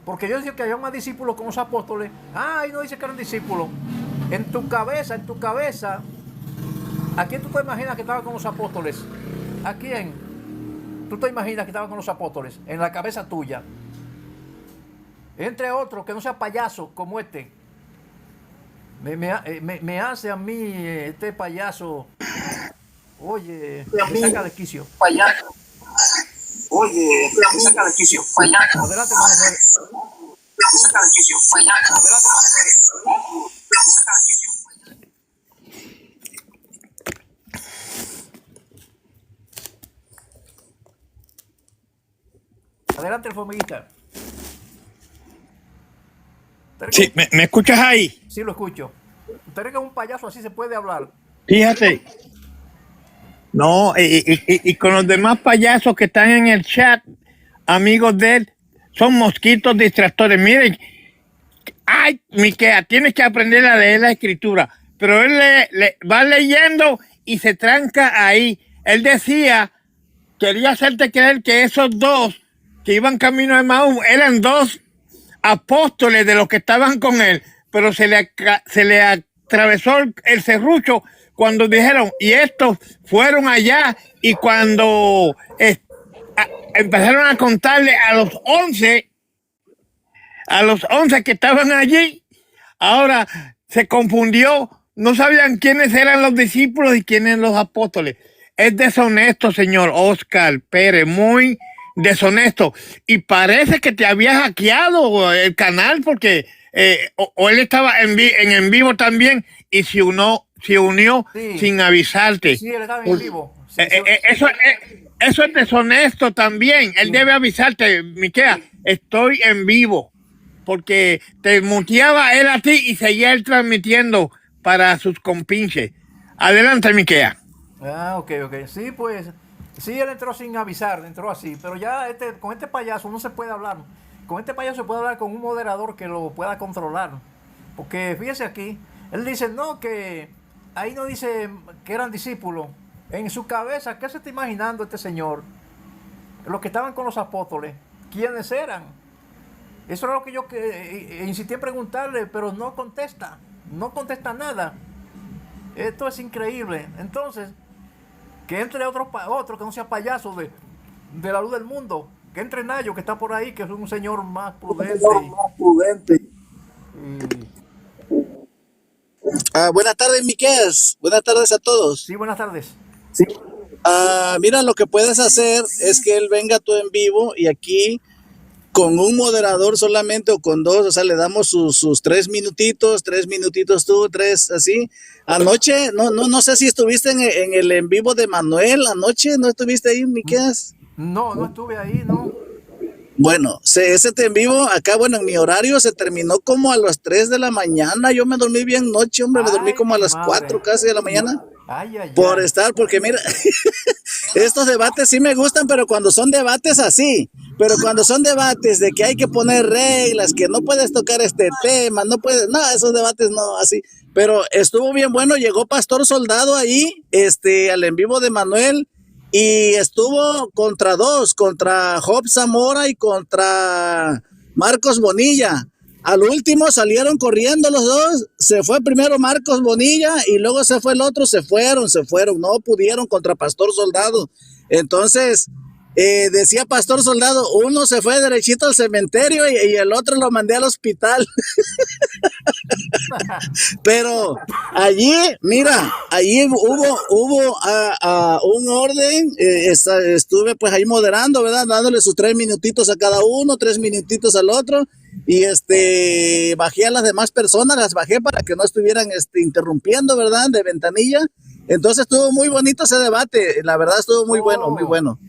Porque yo decía que había más discípulos con los apóstoles. Y no dice que eran discípulos. En tu cabeza, ¿a quién tú te imaginas que estaba con los apóstoles? ¿A quién tú te imaginas que estaba con los apóstoles? En la cabeza tuya. Entre otros, que no sea payaso como este. me hace a mí este payaso, oye, A me mí, saca de quicio. payaso. Oye, me saca de quicio, payaso. Adelante, hermano Joel. Me saca de quicio, payaso. Adelante, hermano Joel. Me saca de quicio. Adelante, el formiguita. Sí, ¿me escuchas ahí? Sí, lo escucho. Usted cree que un payaso así se puede hablar. Fíjate. No, y con los demás payasos que están en el chat, amigos de él, son mosquitos distractores. Miren, ay, Miquea, tienes que aprender a leer la escritura. Pero él va leyendo y se tranca ahí. Él decía, quería hacerte creer que esos dos que iban camino de Emaús eran dos apóstoles de los que estaban con él, pero se le atravesó el serrucho cuando dijeron, y estos fueron allá, y cuando empezaron a contarle a los 11 que estaban allí, ahora se confundió, no sabían quiénes eran los discípulos y quiénes los apóstoles. Es deshonesto, señor Oscar Pérez, muy deshonesto. Y parece que te había hackeado el canal porque o él estaba en vivo también y se unió Sí. sin avisarte. Sí, él estaba en vivo. Sí, Eso es deshonesto también. Él debe avisarte, Miquea, estoy en vivo. Porque te muteaba él a ti y seguía él transmitiendo para sus compinches. Adelante, Miquea. ok. Sí, pues, sí, él entró sin avisar, entró así, pero ya con este payaso no se puede hablar. Con este payaso se puede hablar con un moderador que lo pueda controlar. Porque fíjese aquí, él dice, no, que ahí no dice que eran discípulos. En su cabeza, ¿qué se está imaginando este señor? Los que estaban con los apóstoles, ¿quiénes eran? Eso era lo que yo insistí en preguntarle, pero no contesta nada. Esto es increíble. Entonces, que entre otro que no sea payaso de la luz del mundo, que entre Nayo, que está por ahí, que es un señor más prudente. Buenas tardes, Miqueas. Buenas tardes a todos. Sí, buenas tardes. Sí. Mira, lo que puedes hacer es que él venga tú en vivo y aquí con un moderador solamente o con dos, o sea, le damos sus 3 minutitos tú, 3 así. Anoche, no sé si estuviste en el en vivo de Manuel anoche, ¿no estuviste ahí, Miqueas? No estuve ahí, no. Bueno, ese en vivo, acá, bueno, en mi horario se terminó como a las 3 de la mañana. Yo me dormí bien noche, hombre, me dormí como a las 4 casi de la mañana. Por estar, porque mira, estos debates sí me gustan, pero cuando son debates así, pero cuando son debates de que hay que poner reglas, que no puedes tocar este tema, no puedes, no, esos debates no, así. Pero estuvo bien bueno, llegó Pastor Soldado ahí, al en vivo de Manuel. Y estuvo contra Job Zamora y contra Marcos Bonilla. Al último salieron corriendo los dos, se fue primero Marcos Bonilla y luego se fue el otro, se fueron, no pudieron contra Pastor Soldado. Entonces, decía Pastor Soldado, uno se fue derechito al cementerio y el otro lo mandé al hospital. Pero allí, mira, allí hubo un orden, estuve pues ahí moderando, ¿verdad? Dándole sus 3 minutitos a cada uno, 3 minutitos al otro, y bajé a las demás personas, las bajé para que no estuvieran interrumpiendo, ¿verdad? De ventanilla. Entonces estuvo muy bonito ese debate, la verdad estuvo muy bueno, muy bueno.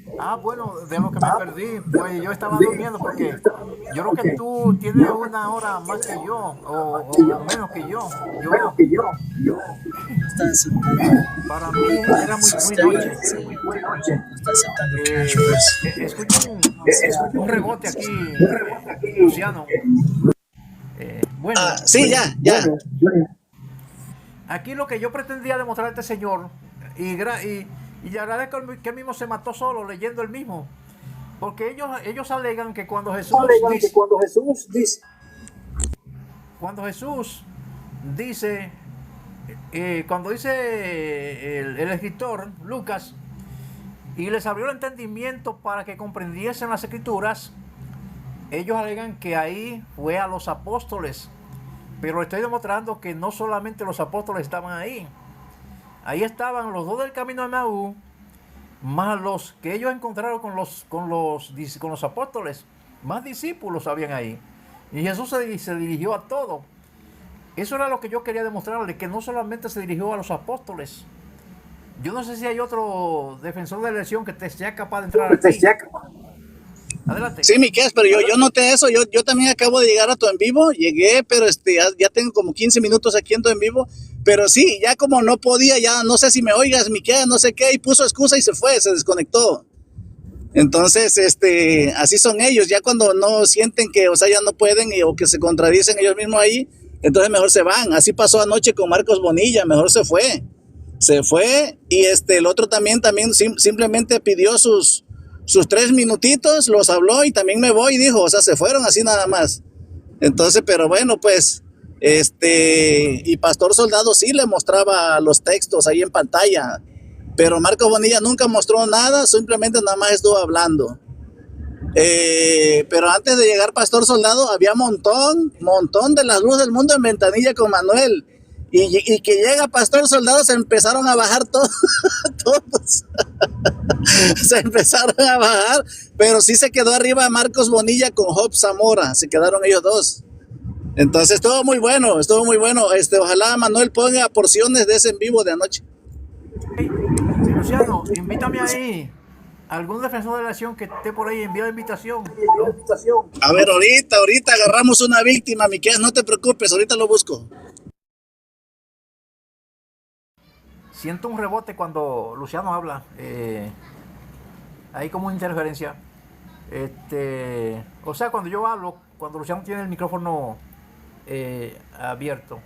Bueno, de lo que me perdí, pues yo estaba durmiendo porque yo creo que tú tienes una hora más que yo, o menos que yo. Para mí era muy noche. Escucho un rebote aquí, Luciano. Bueno. Sí, ya. Aquí lo que yo pretendía demostrar a este señor, y agradezco que él mismo se mató solo leyendo el mismo, porque ellos alegan que cuando Jesús dice, cuando dice el escritor Lucas, y les abrió el entendimiento para que comprendiesen las escrituras, ellos alegan que ahí fue a los apóstoles, Pero estoy demostrando que no solamente los apóstoles estaban ahí. Ahí estaban los dos del camino de Emaús, más los que ellos encontraron con los apóstoles. Más discípulos habían ahí. Y Jesús se dirigió a todos. Eso era lo que yo quería demostrarle, que no solamente se dirigió a los apóstoles. Yo no sé si hay otro defensor de la elección que te sea capaz de entrar aquí. Adelante. Sí, Miquel, pero yo noté eso. Yo también acabo de llegar a tu en vivo. Llegué, pero ya tengo como 15 minutos aquí en tu en vivo. Pero sí, ya como no podía, ya no sé si me oigas, Miquel, no sé qué, y puso excusa y se fue, se desconectó. Entonces, así son ellos. Ya cuando no sienten que, o sea, ya no pueden o que se contradicen ellos mismos ahí, entonces mejor se van. Así pasó anoche con Marcos Bonilla, mejor se fue. Se fue y el otro también simplemente pidió sus 3 minutitos, los habló y también me voy, dijo, o sea, se fueron así nada más. Entonces, pero bueno, pues, y Pastor Soldado sí le mostraba los textos ahí en pantalla, pero Marco Bonilla nunca mostró nada, simplemente nada más estuvo hablando. Pero antes de llegar Pastor Soldado, había montón de las luces del mundo en ventanilla con Manuel. Y que llega Pastor Soldado, se empezaron a bajar todos. Se empezaron a bajar, pero sí se quedó arriba Marcos Bonilla con Job Zamora, se quedaron ellos dos. Entonces estuvo muy bueno. Ojalá Manuel ponga porciones de ese en vivo de anoche. Hey, Luciano, invítame ahí. Algún defensor de la nación que esté por ahí, envía la invitación. A ver, ahorita agarramos una víctima, Miquel, no te preocupes, ahorita lo busco. Siento un rebote cuando Luciano habla. Hay como una interferencia. O sea, cuando yo hablo, cuando Luciano tiene el micrófono abierto.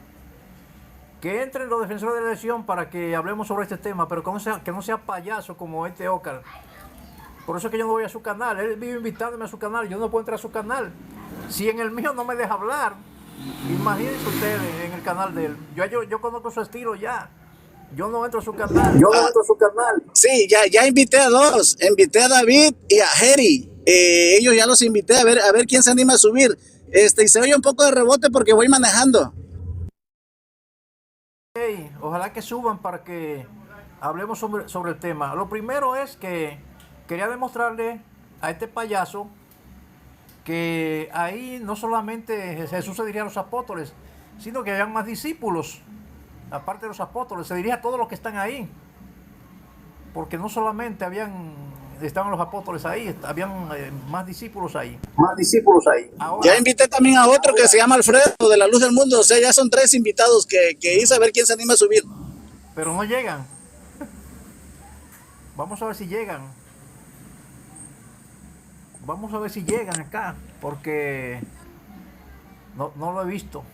Que entren los defensores de la elección para que hablemos sobre este tema, pero que no sea payaso como este Oscar. Por eso es que yo no voy a su canal. Él vive invitándome a su canal. Yo no puedo entrar a su canal. Si en el mío no me deja hablar, imagínense ustedes en el canal de él. Yo conozco su estilo ya. Yo no entro a su canal. Sí, ya invité a dos. Invité a David y a Jerry. Ellos ya los invité a ver quién se anima a subir. Y se oye un poco de rebote porque voy manejando. Hey, ojalá que suban para que hablemos sobre el tema. Lo primero es que quería demostrarle a este payaso que ahí no solamente Jesús se dirigía a los apóstoles, sino que habían más discípulos. Aparte de los apóstoles, se dirige a todos los que están ahí. Porque no solamente estaban los apóstoles ahí, habían más discípulos ahí. Ahora, ya invité también a otro que se llama Alfredo de la Luz del Mundo. O sea, ya son 3 invitados que hice a ver quién se anima a subir. Pero no llegan. Vamos a ver si llegan. Vamos a ver si llegan acá, porque no lo he visto.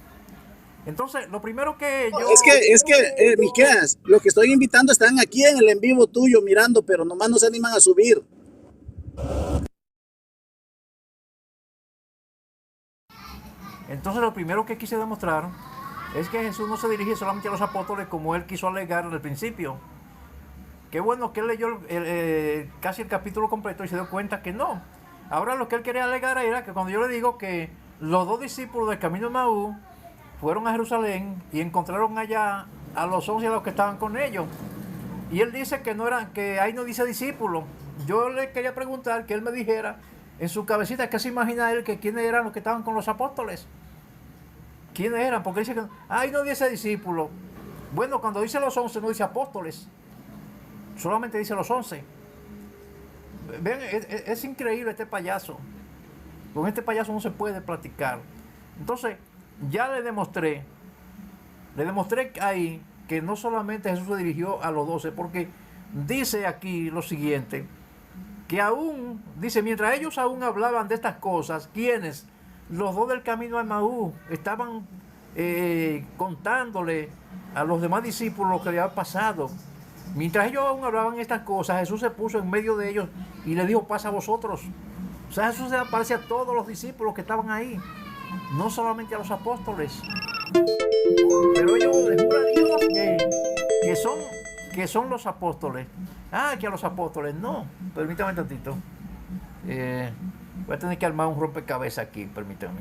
Entonces, lo primero que yo... Es que Miqueas, lo que estoy invitando están aquí en el en vivo tuyo mirando, pero nomás no se animan a subir. Entonces, lo primero que quise demostrar es que Jesús no se dirige solamente a los apóstoles como él quiso alegar al principio. Qué bueno que él leyó casi el capítulo completo y se dio cuenta que no. Ahora lo que él quería alegar era que cuando yo le digo que los 2 discípulos del camino de Emaús fueron a Jerusalén y encontraron allá a los 11 a los que estaban con ellos. Y él dice que ahí no dice discípulos. Yo le quería preguntar que él me dijera en su cabecita qué se imagina él que quiénes eran los que estaban con los apóstoles. ¿Quiénes eran? Porque dice que ahí no dice discípulos. Bueno, cuando dice los 11 no dice apóstoles. Solamente dice los 11. Ven, es increíble este payaso. Con este payaso no se puede platicar. Entonces, ya le demostré ahí que no solamente Jesús se dirigió a los 12, porque dice aquí lo siguiente, que aún, dice, mientras ellos aún hablaban de estas cosas, ¿quiénes? Los 2 del camino a Emaús estaban contándole a los demás discípulos lo que le había pasado. Mientras ellos aún hablaban estas cosas, Jesús se puso en medio de ellos y le dijo, pasa a vosotros. O sea, Jesús se aparece a todos los discípulos que estaban ahí, no solamente a los apóstoles. Pero ellos les juran a Dios que son los apóstoles. Que a los apóstoles no. Permítame un tantito. Voy a tener que armar un rompecabezas aquí, permítanme.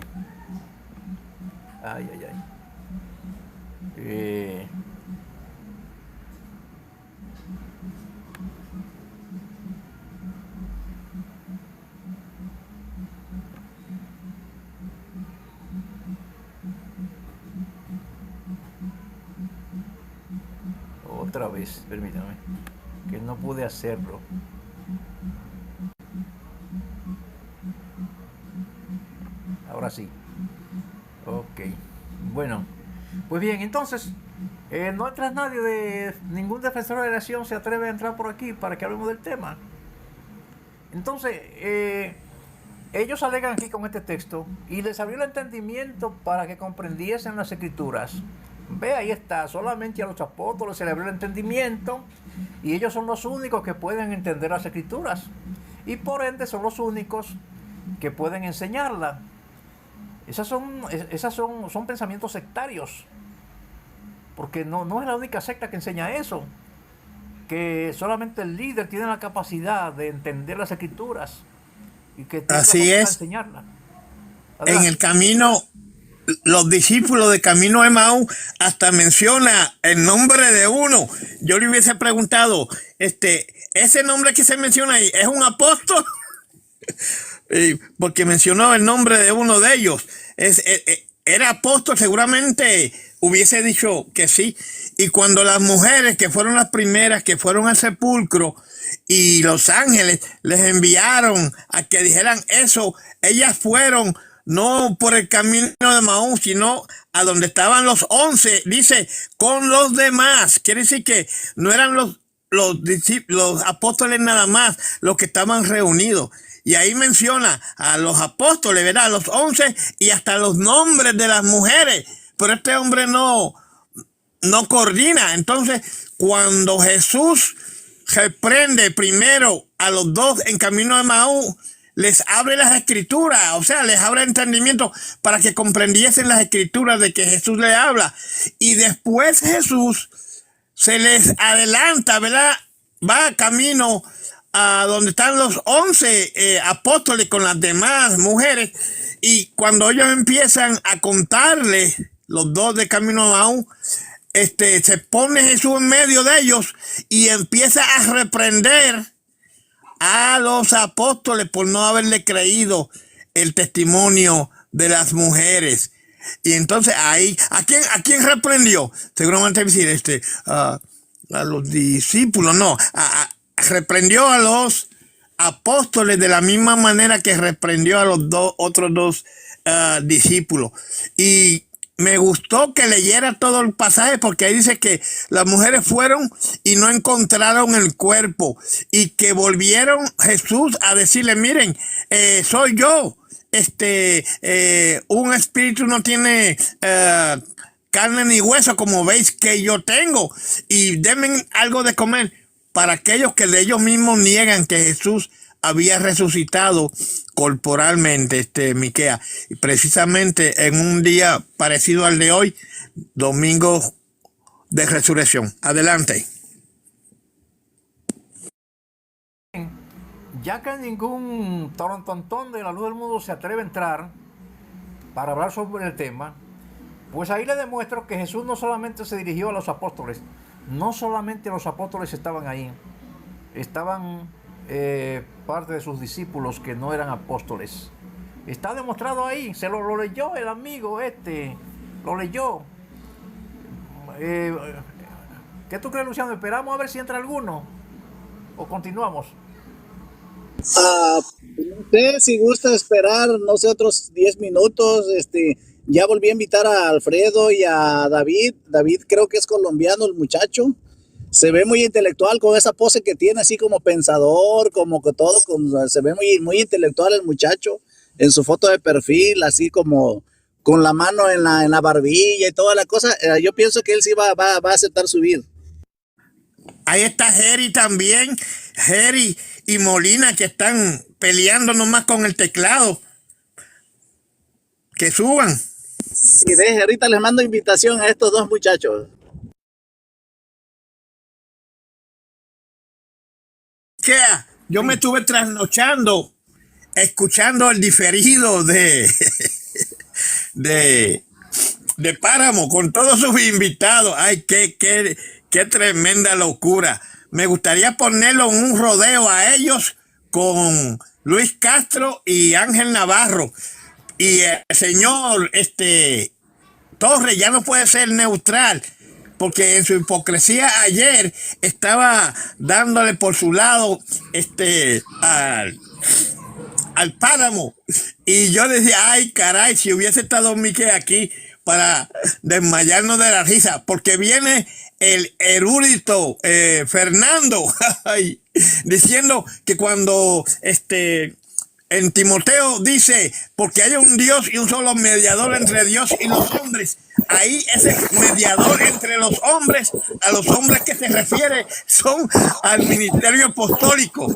Ay. Eh, Otra vez, permítame, que no pude hacerlo. Ahora sí. Ok. Bueno, pues bien, entonces, no entras nadie ningún defensor de la nación se atreve a entrar por aquí para que hablemos del tema. Entonces, ellos alegan aquí con este texto y les abrió el entendimiento para que comprendiesen las escrituras. Ve, ahí está, solamente a los apóstoles se les abrió el entendimiento y ellos son los únicos que pueden entender las escrituras y por ende son los únicos que pueden enseñarla. Son pensamientos sectarios, porque no es la única secta que enseña eso, que solamente el líder tiene la capacidad de entender las escrituras y que tiene la Así facultad de es. enseñarla. En Adelante. el camino, los discípulos de Camino de Emaús hasta menciona el nombre de uno. Yo le hubiese preguntado, ese nombre que se menciona ahí, ¿es un apóstol? Porque mencionó el nombre de uno de ellos. Era apóstol, seguramente hubiese dicho que sí. Y cuando las mujeres, que fueron las primeras que fueron al sepulcro, y los ángeles les enviaron a que dijeran eso, ellas fueron no por el camino de Emaús, sino a donde estaban los 11, dice, con los demás. Quiere decir que no eran los apóstoles nada más los que estaban reunidos. Y ahí menciona a los apóstoles, ¿verdad? A los 11 y hasta los nombres de las mujeres. Pero este hombre no coordina. Entonces, cuando Jesús reprende primero a los dos en camino de Emaús, les abre las escrituras, o sea, les abre entendimiento para que comprendiesen las escrituras de que Jesús le habla. Y después Jesús se les adelanta, ¿verdad? Va camino a donde están los 11 apóstoles con las demás mujeres. Y cuando ellos empiezan a contarles, los dos de camino de Emaús, se pone Jesús en medio de ellos y empieza a reprender a los apóstoles por no haberle creído el testimonio de las mujeres. Y entonces ahí, ¿a quién reprendió? Seguramente decir, a los discípulos, no, reprendió a los apóstoles de la misma manera que reprendió a los otros dos discípulos. Y me gustó que leyera todo el pasaje porque ahí dice que las mujeres fueron y no encontraron el cuerpo y que volvieron Jesús a decirle, miren, soy yo. Un espíritu no tiene carne ni hueso como veis que yo tengo, y denme algo de comer. Para aquellos que de ellos mismos niegan que Jesús había resucitado corporalmente, Miquea, y precisamente en un día parecido al de hoy, domingo de resurrección. Adelante. Ya que ningún torontontón de la luz del mundo se atreve a entrar para hablar sobre el tema, pues ahí le demuestro que Jesús no solamente se dirigió a los apóstoles, no solamente los apóstoles estaban ahí, estaban parte de sus discípulos que no eran apóstoles. Está demostrado ahí, se lo leyó el amigo lo leyó. ¿Qué tú crees, Luciano? ¿Esperamos a ver si entra alguno o continuamos? No sé si gusta esperar, no sé, otros 10 minutos. Ya volví a invitar a Alfredo y a David. David creo que es colombiano el muchacho. Se ve muy intelectual con esa pose que tiene, así como pensador, como que todo, se ve muy intelectual el muchacho en su foto de perfil, así como con la mano en la barbilla y toda la cosa. Yo pienso que él sí va a aceptar subir. Ahí está Jerry también, Jerry y Molina, que están peleando nomás con el teclado. Que suban. Sí, ahorita les mando invitación a estos dos muchachos. Yo me estuve trasnochando escuchando el diferido de de Páramo con todos sus invitados. Ay, qué tremenda locura. Me gustaría ponerlo en un rodeo a ellos con Luis Castro y Ángel Navarro. Y el señor Torres ya no puede ser neutral, porque en su hipocresía ayer estaba dándole por su lado al Páramo. Y yo decía, ay caray, si hubiese estado Mique aquí para desmayarnos de la risa, porque viene el erudito Fernando diciendo que cuando en Timoteo dice, porque hay un Dios y un solo mediador entre Dios y los hombres. Ahí ese mediador entre los hombres, a los hombres que se refiere son al ministerio apostólico.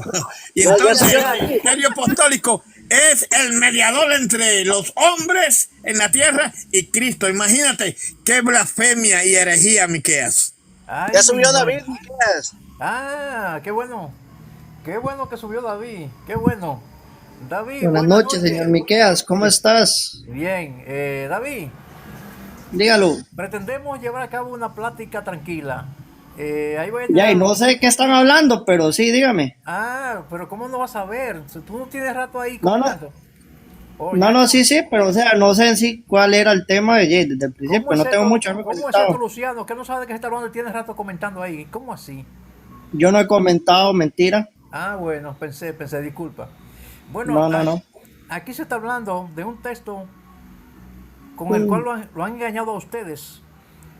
Y entonces el ministerio apostólico es el mediador entre los hombres en la tierra y Cristo. Imagínate qué blasfemia y herejía, Miqueas. Ay, Ya subió mi madre. David, Miqueas. Ah, qué bueno. Qué bueno que subió David. Qué bueno. David, Buenas noches, señor Miqueas, ¿cómo estás? Bien, David, Dígalo. pretendemos llevar a cabo una plática tranquila. Ahí voy a Ya, y llegar- no sé qué están hablando, pero sí, dígame. Ah, pero ¿cómo no vas a ver? Si tú no tienes rato ahí No, no. comentando. Oh, No, ya. no, sí, pero o sea, no sé en sí cuál era el tema desde el principio, ¿Cómo es no tengo esto? mucho ¿Cómo es esto, conectado. Luciano? Que no sabe de qué se está hablando y tienes rato comentando ahí. ¿Cómo así? Yo no he comentado, mentira. Ah, bueno, pensé, disculpa. Bueno, No. aquí se está hablando de un texto con el cual lo han engañado a ustedes.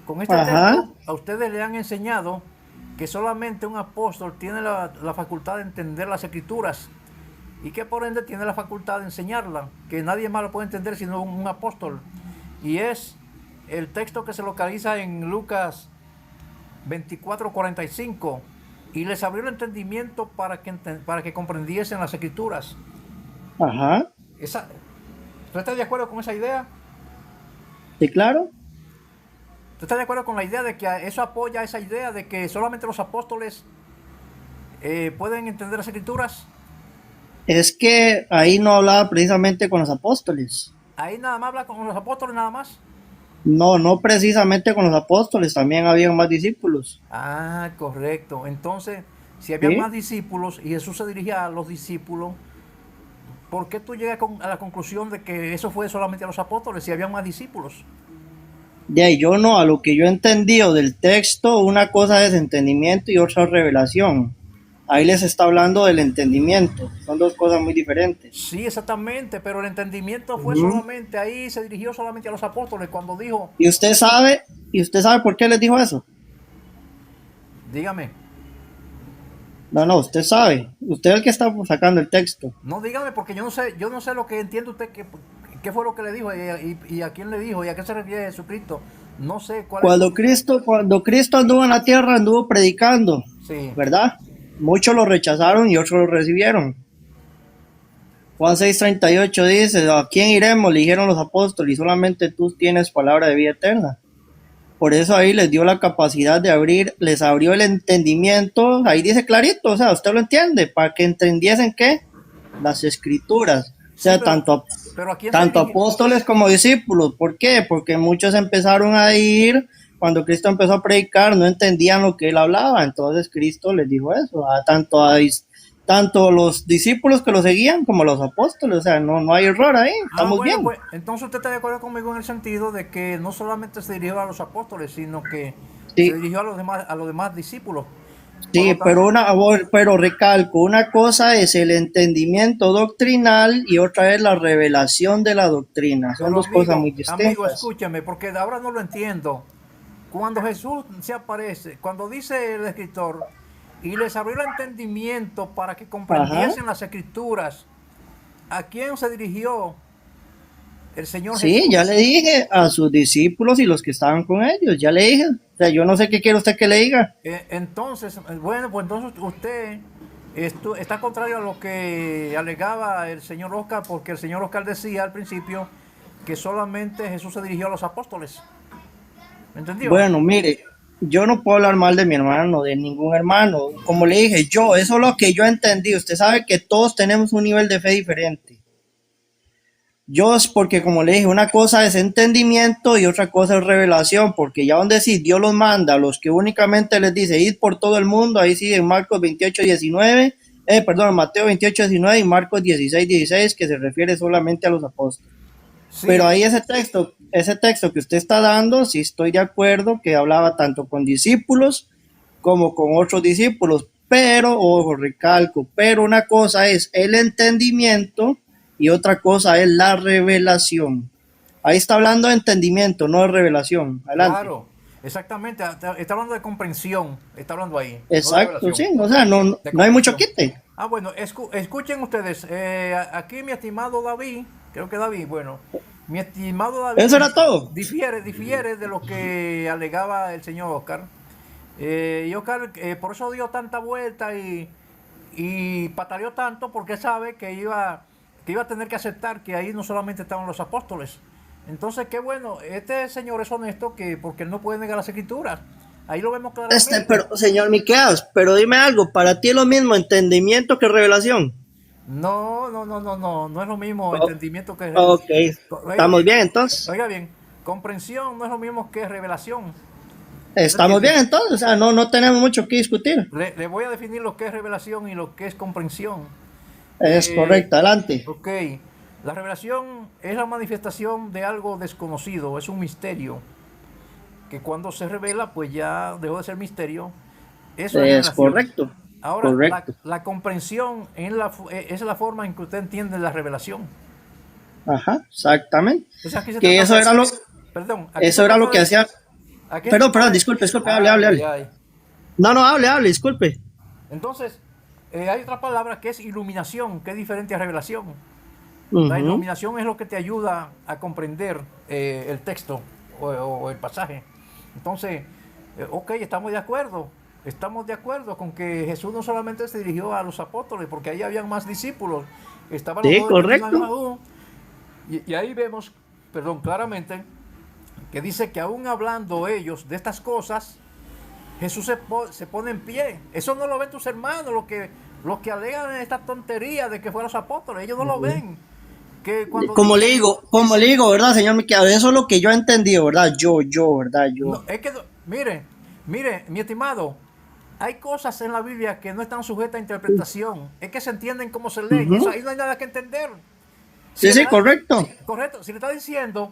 Con este Ajá. texto, a ustedes le han enseñado que solamente un apóstol tiene la facultad de entender las escrituras y que por ende tiene la facultad de enseñarla, que nadie más lo puede entender sino un apóstol. Y es el texto que se localiza en Lucas 24:45, y les abrió el entendimiento para que comprendiesen las escrituras. Ajá. ¿Tú estás de acuerdo con esa idea? Sí, claro. ¿Tú estás de acuerdo con la idea de que eso apoya esa idea de que solamente los apóstoles pueden entender las escrituras? Es que ahí no hablaba precisamente con los apóstoles. Ahí nada más habla con los apóstoles nada más. No precisamente con los apóstoles, también había más discípulos. Ah, correcto. Entonces, si había ¿Sí? más discípulos y Jesús se dirigía a los discípulos, ¿por qué tú llegas a la conclusión de que eso fue solamente a los apóstoles si había más discípulos? De ahí yo no, a lo que yo he entendido del texto, una cosa es entendimiento y otra revelación. Ahí les está hablando del entendimiento, son dos cosas muy diferentes. Sí, exactamente, pero el entendimiento fue Ujú. solamente, ahí se dirigió solamente a los apóstoles cuando dijo, ¿Y usted sabe por qué les dijo eso? dígame, No, usted sabe, usted es el que está sacando el texto. no dígame porque yo no sé lo que entiende usted, qué fue lo que le dijo y a quién le dijo y a qué se refiere Jesucristo. No sé cuál Cuando Cristo anduvo en la tierra, anduvo predicando, es. Sí. ¿verdad? Muchos lo rechazaron y otros lo recibieron. Juan 6:38 dice, ¿a quién iremos? Le dijeron los apóstoles, y solamente tú tienes palabra de vida eterna. Por eso ahí les dio la capacidad les abrió el entendimiento, ahí dice clarito, o sea, usted lo entiende, para que entendiesen ¿qué? Las escrituras. O sea, Sí, pero ¿a quién se tanto dirigió? apóstoles como discípulos. ¿Por qué? Porque muchos empezaron a ir, cuando Cristo empezó a predicar, no entendían lo que él hablaba, entonces Cristo les dijo eso, tanto los discípulos que lo seguían como los apóstoles, o sea, no hay error ahí, estamos Bueno, bien. pues, entonces usted está de acuerdo conmigo en el sentido de que no solamente se dirigió a los apóstoles, sino que Sí. se dirigió a los demás discípulos. Sí, Por lo tanto, pero recalco, una cosa es el entendimiento doctrinal y otra es la revelación de la doctrina. Son pero dos cosas muy amigo, distintas. escúchame, porque de ahora no lo entiendo. Cuando Jesús se aparece, cuando dice el escritor, y les abrió el entendimiento para que comprendiesen las escrituras, ¿a quién se dirigió el Señor Sí, Jesús? ya le dije a sus discípulos y los que estaban con ellos, ya le dije. O sea, yo no sé qué quiere usted que le diga. Entonces, bueno, pues entonces usted está contrario a lo que alegaba el señor Oscar, porque el señor Oscar decía al principio que solamente Jesús se dirigió a los apóstoles. ¿Me entendió? Bueno, mire, yo no puedo hablar mal de mi hermano, de ningún hermano. Como le dije, eso es lo que yo entendí. Usted sabe que todos tenemos un nivel de fe diferente. Yo es porque, como le dije, una cosa es entendimiento y otra cosa es revelación, porque ya donde sí Dios los manda, a los que únicamente les dice ir por todo el mundo, ahí sí en Marcos 28:19, Mateo 28:19 y Marcos 16:16, que se refiere solamente a los apóstoles. Pero Sí, ahí ese texto que usted está dando, sí estoy de acuerdo, que hablaba tanto con discípulos como con otros discípulos, pero, ojo, recalco, pero una cosa es el entendimiento y otra cosa es la revelación. Ahí está hablando de entendimiento, no de revelación. Adelante. claro, exactamente. Está hablando de comprensión, está hablando ahí, no de Exacto, revelación, sí, o sea, no, de no hay mucho comprensión. quite. Ah, bueno, escuchen ustedes, aquí mi estimado David, creo que David, bueno, mi estimado David Eso era todo. difiere de lo que alegaba el señor Oscar. Y Oscar por eso dio tanta vuelta y pataleó tanto porque sabe que iba a tener que aceptar que ahí no solamente estaban los apóstoles. Entonces, qué bueno, este señor es honesto porque él no puede negar las escrituras. Ahí lo vemos claramente. Pero, señor Miqueas, pero dime algo, para ti es lo mismo entendimiento que revelación. No es lo mismo O- entendimiento que... ok, Oiga estamos bien, bien entonces. oiga bien, comprensión no es lo mismo que revelación. ¿Me Estamos bien entiende? entonces, o sea, no tenemos mucho que discutir. Le voy a definir lo que es revelación y lo que es comprensión. Es correcto, adelante. Ok, la revelación es la manifestación de algo desconocido, es un misterio, que cuando se revela, pues ya dejó de ser misterio. Eso es Es revelación. correcto, Ahora, correcto. la comprensión es la forma en que usted entiende la revelación. Ajá, exactamente. Entonces aquí se Que trata de... Perdón, aquí se eso era lo trata que de... hacía. Aquí se trata Perdón, de... disculpe, Ay, ay, hable. ay. No, hable, disculpe. Entonces, hay otra palabra que es iluminación, que es diferente a revelación. La Ujú. iluminación es lo que te ayuda a comprender el texto o el pasaje. Entonces, ok, estamos de acuerdo. Estamos de acuerdo con que Jesús no solamente se dirigió a los apóstoles, porque ahí habían más discípulos. Estaban los Sí, 12 que no iban a correcto. Emaús. Y ahí vemos, perdón, claramente, que dice que aún hablando ellos de estas cosas, Jesús se pone en pie. Eso no lo ven tus hermanos, los que alegan esta tontería de que fueron los apóstoles. Ellos no lo ven. Que cuando dice, Como le digo, ¿verdad, señor Miquel? Eso es lo que yo he entendido, ¿verdad? ¿Verdad? no, es que, mire, mi estimado, hay cosas en la Biblia que no están sujetas a interpretación. Es que se entienden como se leen. Eso Ujú. ahí no hay nada que entender. Si Sí, le sí, da- correcto. Correcto, si le está diciendo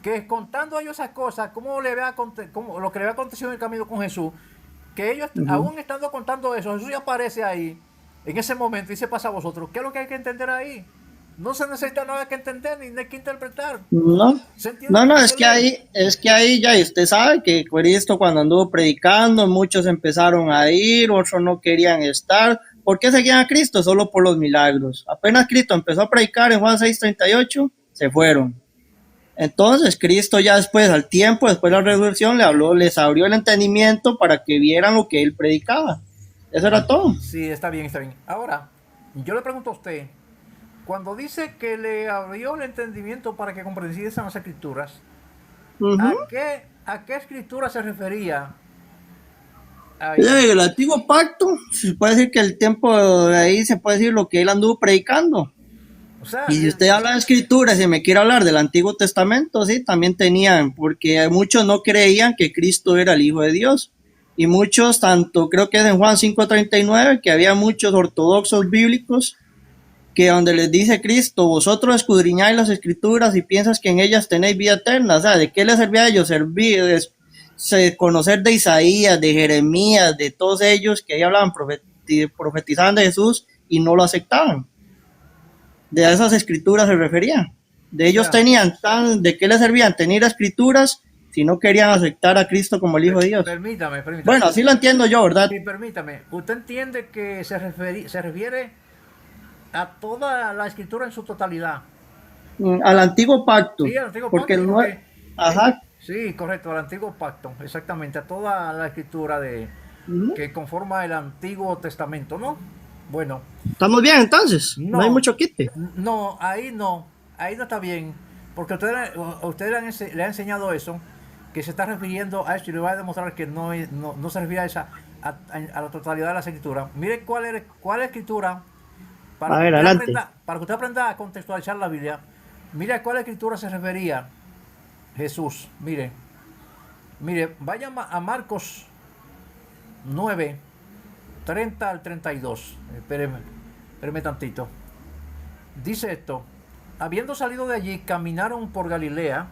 que contando a ellos esas cosas, como lo que le había acontecido en el camino con Jesús, que ellos Ujú. aún estando contando eso, Jesús ya aparece ahí, en ese momento, y se pasa a vosotros. ¿Qué es lo que hay que entender ahí? No se necesita nada que entender ni hay que interpretar. No, Se entiende no, como es se que lee. ahí ya usted sabe que Cristo cuando anduvo predicando, muchos empezaron a ir, otros no querían estar. ¿Por qué seguían a Cristo? Solo por los milagros. Apenas Cristo empezó a predicar en Juan 6:38, se fueron. Entonces Cristo ya después, al tiempo, después de la resurrección, le habló, les abrió el entendimiento para que vieran lo que él predicaba. Eso era todo. Sí, está bien, está bien. Ahora, yo le pregunto a usted, cuando dice que le abrió el entendimiento para que comprendiesen las escrituras, Ujú. a qué escritura se refería ahí? El antiguo pacto, se puede decir que el tiempo de ahí se puede decir lo que él anduvo predicando. O sea, Y si usted habla de escrituras y me quiere hablar del Antiguo Testamento, sí, también tenían, porque muchos no creían que Cristo era el Hijo de Dios. Y muchos, tanto creo que es en Juan 5:39, que había muchos ortodoxos bíblicos que donde les dice Cristo, vosotros escudriñáis las escrituras y piensas que en ellas tenéis vida eterna. O sea, ¿de qué les servía a ellos conocer de Isaías, de Jeremías, de todos ellos que ahí hablaban, profetizaban de Jesús y no lo aceptaban? De esas escrituras se refería. De o ellos sea, ¿de qué les servían tener escrituras si no querían aceptar a Cristo como el Hijo de Dios? permítame. Bueno, así lo entiendo yo, ¿verdad? Sí, permítame. ¿Usted entiende que se refiere a toda la escritura en su totalidad? Al antiguo pacto, Sí, al antiguo porque pacto, el nuevo, porque... ajá, sí, correcto, al antiguo pacto, exactamente, a toda la escritura uh-huh. que conforma el Antiguo Testamento, ¿no? Bueno, Estamos bien entonces, no hay no, mucho quite. ahí no está bien, porque usted le ha enseñado eso, que se está refiriendo a esto y le va a demostrar que no se refiere a la totalidad de las escrituras. Mire cuál es la escritura A ver, adelante. para que usted aprenda a contextualizar la Biblia. Mire a cuál escritura se refería Jesús. Mire, vaya a Marcos 9, 30 al 32. Espéreme tantito. Dice esto: habiendo salido de allí, caminaron por Galilea,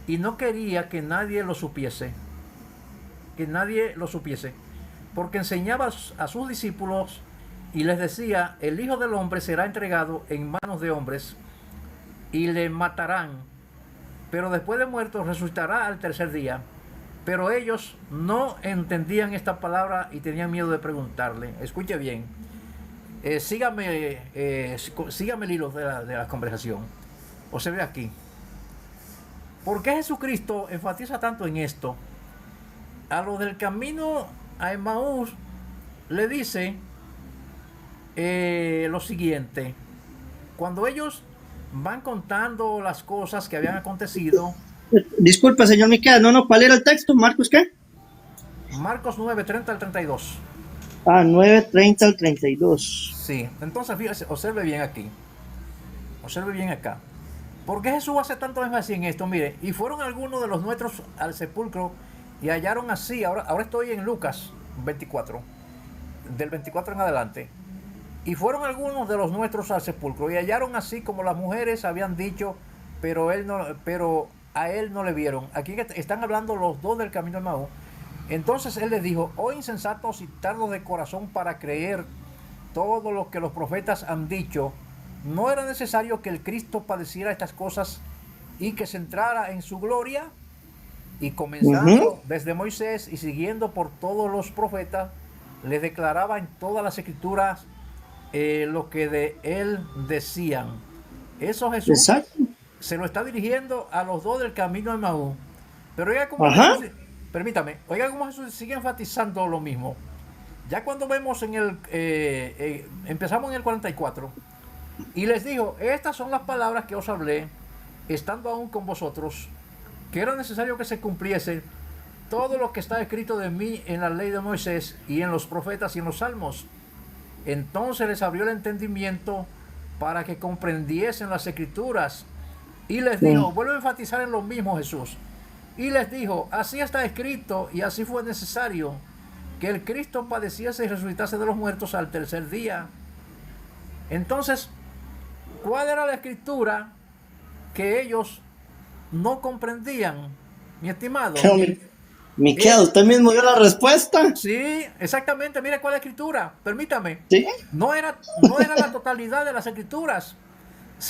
y no quería que nadie lo supiese, porque enseñaba a sus discípulos y les decía: el Hijo del Hombre será entregado en manos de hombres y le matarán, pero después de muerto resucitará al tercer día. Pero ellos no entendían esta palabra y tenían miedo de preguntarle. Escuche bien. Sígame el hilo de la conversación. Observe aquí. ¿Por qué Jesucristo enfatiza tanto en esto? A los del camino a Emaús le dice lo siguiente. Cuando ellos van contando las cosas que habían acontecido. Disculpa, señor Miquel, no, ¿cuál era el texto? ¿Marcos qué? Marcos 9, 30 al 32. 9, 30 al 32. Sí, entonces fíjese, observe bien aquí. Observe bien acá. ¿Por qué Jesús hace tanto énfasis en esto? Mire, y fueron algunos de los nuestros al sepulcro y hallaron así. Ahora estoy en Lucas 24, del 24 en adelante. Y fueron algunos de los nuestros al sepulcro y hallaron así como las mujeres habían dicho, pero a él no le vieron. Aquí están hablando los dos del camino de Emaús. Entonces él les dijo: oh insensatos y tardos de corazón para creer todo lo que los profetas han dicho. ¿No era necesario que el Cristo padeciera estas cosas y que se entrara en su gloria? Y comenzando desde Moisés y siguiendo por todos los profetas, les declaraba en todas las escrituras lo que de él decían. Eso Jesús se lo está dirigiendo a los dos del camino de Emaús. Pero oiga cómo Jesús, permítame, oiga cómo Jesús sigue enfatizando lo mismo. Ya cuando vemos empezamos en el 44, y les dijo: estas son las palabras que os hablé, estando aún con vosotros, que era necesario que se cumpliese todo lo que está escrito de mí en la ley de Moisés y en los profetas y en los salmos. Entonces les abrió el entendimiento para que comprendiesen las escrituras. Y les dijo, vuelvo a enfatizar en lo mismo Jesús, y les dijo: así está escrito y así fue necesario que el Cristo padeciese y resucitase de los muertos al tercer día. Entonces, ¿cuál era la escritura que ellos no comprendían, mi estimado? Miquel, usted mismo dio la respuesta. Sí, exactamente. Mire cuál es la escritura. Permítame. ¿Sí? No era la totalidad de las escrituras.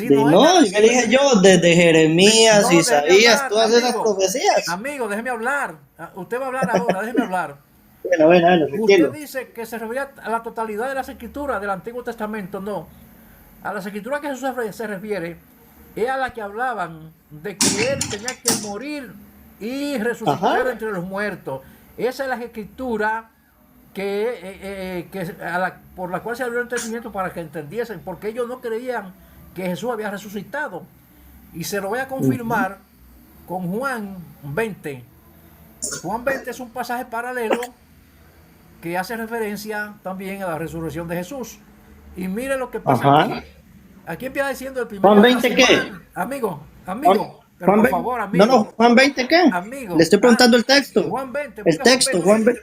No, yo dije yo, desde Jeremías, Isaías, todas esas profecías. Amigo, déjeme hablar. Usted va a hablar ahora, déjeme hablar. Bueno, usted dice que se refiere a la totalidad de las escrituras del Antiguo Testamento. No. A las escrituras que Jesús se refiere es a las que hablaban de que él tenía que morir y resucitar entre los muertos. Esa es la escritura por la cual se abrió el entendimiento para que entendiesen, porque ellos no creían que Jesús había resucitado. Y se lo voy a confirmar con Juan 20. Juan 20 es un pasaje paralelo que hace referencia también a la resurrección de Jesús. Y mire lo que pasa aquí. Aquí empieza diciendo el primer ¿Juan 20 qué? Amigo, pero por favor, amigo. No, ¿Juan 20 qué? Amigo, le estoy preguntando el texto. Juan 20. El texto, Juan 20.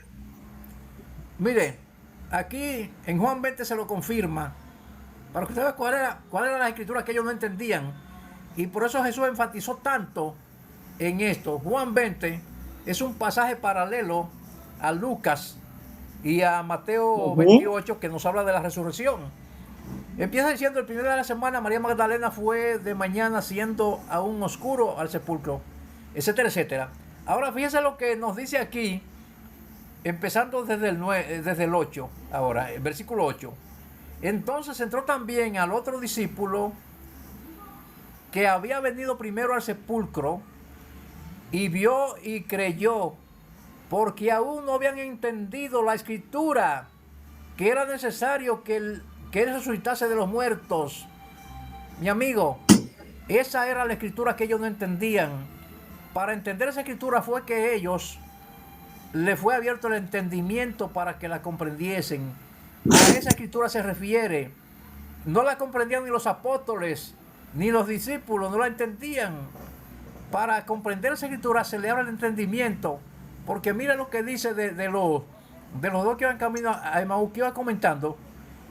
Mire, aquí en Juan 20 se lo confirma, para que usted vea cuál era la escritura que ellos no entendían. Y por eso Jesús enfatizó tanto en esto. Juan 20 es un pasaje paralelo a Lucas y a Mateo 28, que nos habla de la resurrección. Empieza diciendo: el primer día de la semana María Magdalena fue de mañana, siendo aún oscuro, al sepulcro, etcétera, etcétera. Ahora fíjense lo que nos dice aquí, empezando desde el 8, ahora, el versículo 8. Entonces entró también al otro discípulo que había venido primero al sepulcro, y vio y creyó, porque aún no habían entendido la escritura, que era necesario que él resucitase de los muertos. Mi amigo, esa era la escritura que ellos no entendían. Para entender esa escritura fue que ellos le fue abierto el entendimiento para que la comprendiesen. A esa escritura se refiere. No la comprendían ni los apóstoles, ni los discípulos no la entendían. Para comprender esa escritura se le abre el entendimiento, porque mira lo que dice de los dos que iban camino a Emaús, que iba comentando,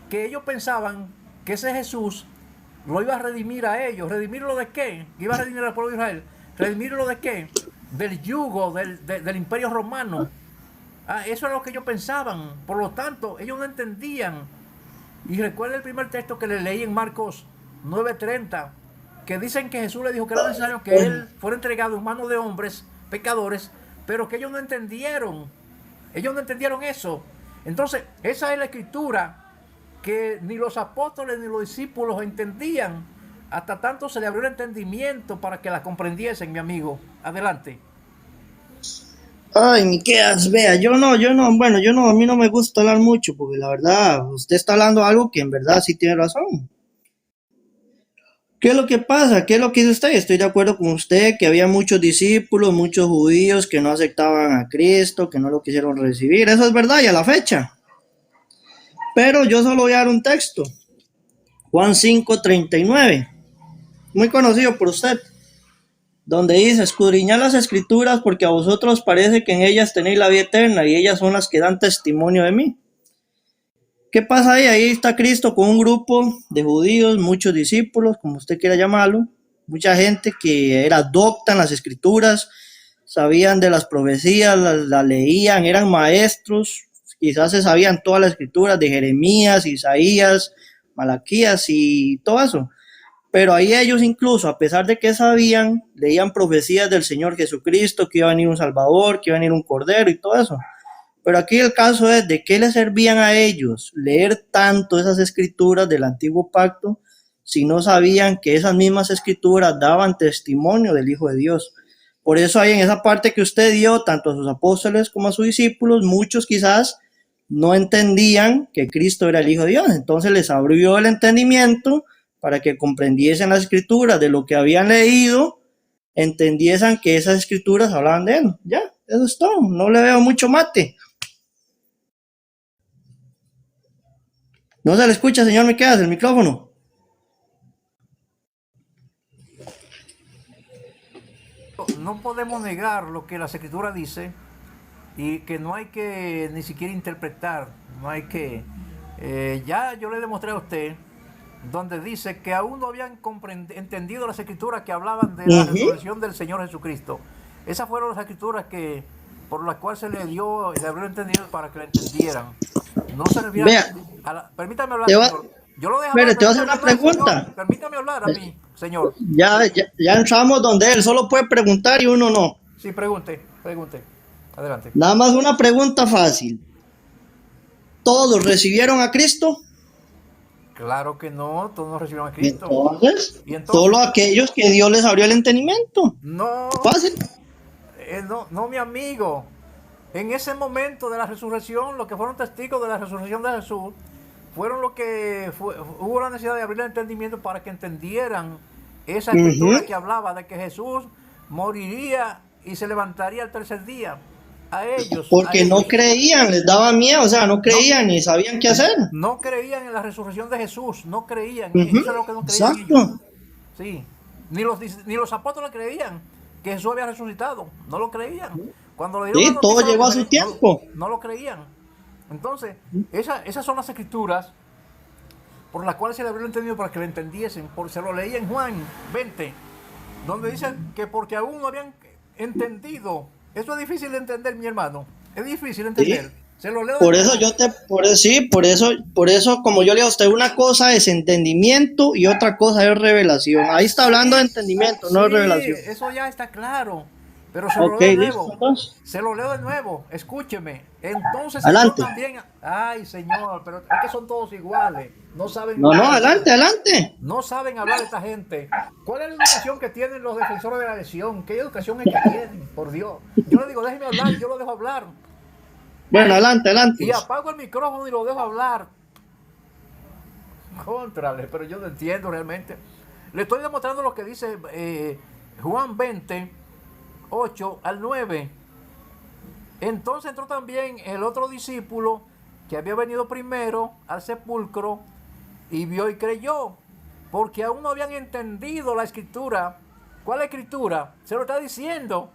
que ellos pensaban que ese Jesús lo iba a redimir a ellos. ¿Redimirlo de qué? ¿Iba a redimir al pueblo de Israel? ¿Redimirlo de qué? Del yugo del imperio romano. Eso es lo que ellos pensaban. Por lo tanto, ellos no entendían. Y recuerda el primer texto que le leí en Marcos 9:30, que dicen que Jesús le dijo que era necesario que él fuera entregado en manos de hombres pecadores, pero que ellos no entendieron. Ellos no entendieron eso. Entonces, esa es la escritura que ni los apóstoles ni los discípulos entendían. Hasta tanto se le abrió el entendimiento para que la comprendiesen, mi amigo. Adelante. Ay, Miqueas, vea, bueno, a mí no me gusta hablar mucho, porque la verdad, usted está hablando algo que en verdad sí tiene razón. ¿Qué es lo que pasa? ¿Qué es lo que dice usted? Estoy de acuerdo con usted que había muchos discípulos, muchos judíos que no aceptaban a Cristo, que no lo quisieron recibir. Eso es verdad y a la fecha. Pero yo solo voy a dar un texto. Juan 5:39. Muy conocido por usted. Donde dice: escudriñad las escrituras porque a vosotros parece que en ellas tenéis la vida eterna y ellas son las que dan testimonio de mí. ¿Qué pasa ahí? Ahí está Cristo con un grupo de judíos, muchos discípulos, como usted quiera llamarlo, mucha gente que era docta en las escrituras, sabían de las profecías, las leían, eran maestros, quizás se sabían todas las escrituras de Jeremías, Isaías, Malaquías y todo eso. Pero ahí ellos incluso, a pesar de que sabían, leían profecías del Señor Jesucristo, que iba a venir un Salvador, que iba a venir un Cordero y todo eso. Pero aquí el caso es, ¿de qué les servían a ellos leer tanto esas escrituras del antiguo pacto si no sabían que esas mismas escrituras daban testimonio del Hijo de Dios? Por eso ahí en esa parte que usted dio, tanto a sus apóstoles como a sus discípulos, muchos quizás no entendían que Cristo era el Hijo de Dios. Entonces les abrió el entendimiento para que comprendiesen las escrituras de lo que habían leído, entendiesen que esas escrituras hablaban de él. Ya, eso es todo. No le veo mucho mate. No se le escucha, señor Miqueas, el micrófono. No podemos negar lo que la escritura dice y que no hay que ni siquiera interpretar, no hay que... ya yo le demostré a usted donde dice que aún no habían entendido las escrituras que hablaban de la resurrección del Señor Jesucristo. Esas fueron las escrituras que por las cuales se le dio y le abrió el entendimiento para que la entendieran. No se refiere permítame hablar, señor. Yo lo dejo hablar, te voy a hacer una pregunta. Señor. Permítame hablar a mí, señor. Ya entramos donde él solo puede preguntar y uno no. Sí, pregunte. Adelante. Nada más una pregunta fácil. ¿Todos recibieron a Cristo? Claro que no, todos no recibieron a Cristo. Entonces, solo aquellos que Dios les abrió el entendimiento. No. Fácil. No, mi amigo. En ese momento de la resurrección, los que fueron testigos de la resurrección de Jesús, fueron los que hubo la necesidad de abrir el entendimiento para que entendieran esa escritura que hablaba de que Jesús moriría y se levantaría el tercer día. A ellos. Porque no creían, les daba miedo, o sea, no creían ni sabían qué hacer. No creían en la resurrección de Jesús, no creían. Eso es lo que no creían. Exacto. Ellos. Sí. Ni los apóstoles creían que Jesús había resucitado, no lo creían. Cuando le dieron todo llegó a su tiempo. No lo creían. Entonces, esas son las escrituras por las cuales se le abrió el entendido para que lo entendiesen. Se lo leí en Juan 20, donde dice que porque aún no habían entendido. Eso es difícil de entender, mi hermano. Es difícil de entender. Sí. Se lo leo. Por eso, como yo le digo a usted, una cosa es entendimiento y otra cosa es revelación. Ahí está hablando de entendimiento, no de revelación. Eso ya está claro. Pero se lo leo de nuevo. Se lo leo de nuevo. Escúcheme. Entonces, adelante. También. Ay, señor, pero es que son todos iguales. No saben. No, adelante. No saben hablar de esta gente. ¿Cuál es la educación que tienen los defensores de la lesión? ¿Qué educación es que tienen? Por Dios. Yo le digo, déjeme hablar, yo lo dejo hablar. Bueno, adelante. Y apago el micrófono y lo dejo hablar. Contrale, pero yo no entiendo realmente. Le estoy demostrando lo que dice Juan 20, 8 al 9. Entonces entró también el otro discípulo que había venido primero al sepulcro y vio y creyó. porque aún no habían entendido la escritura. ¿Cuál escritura? Se lo está diciendo,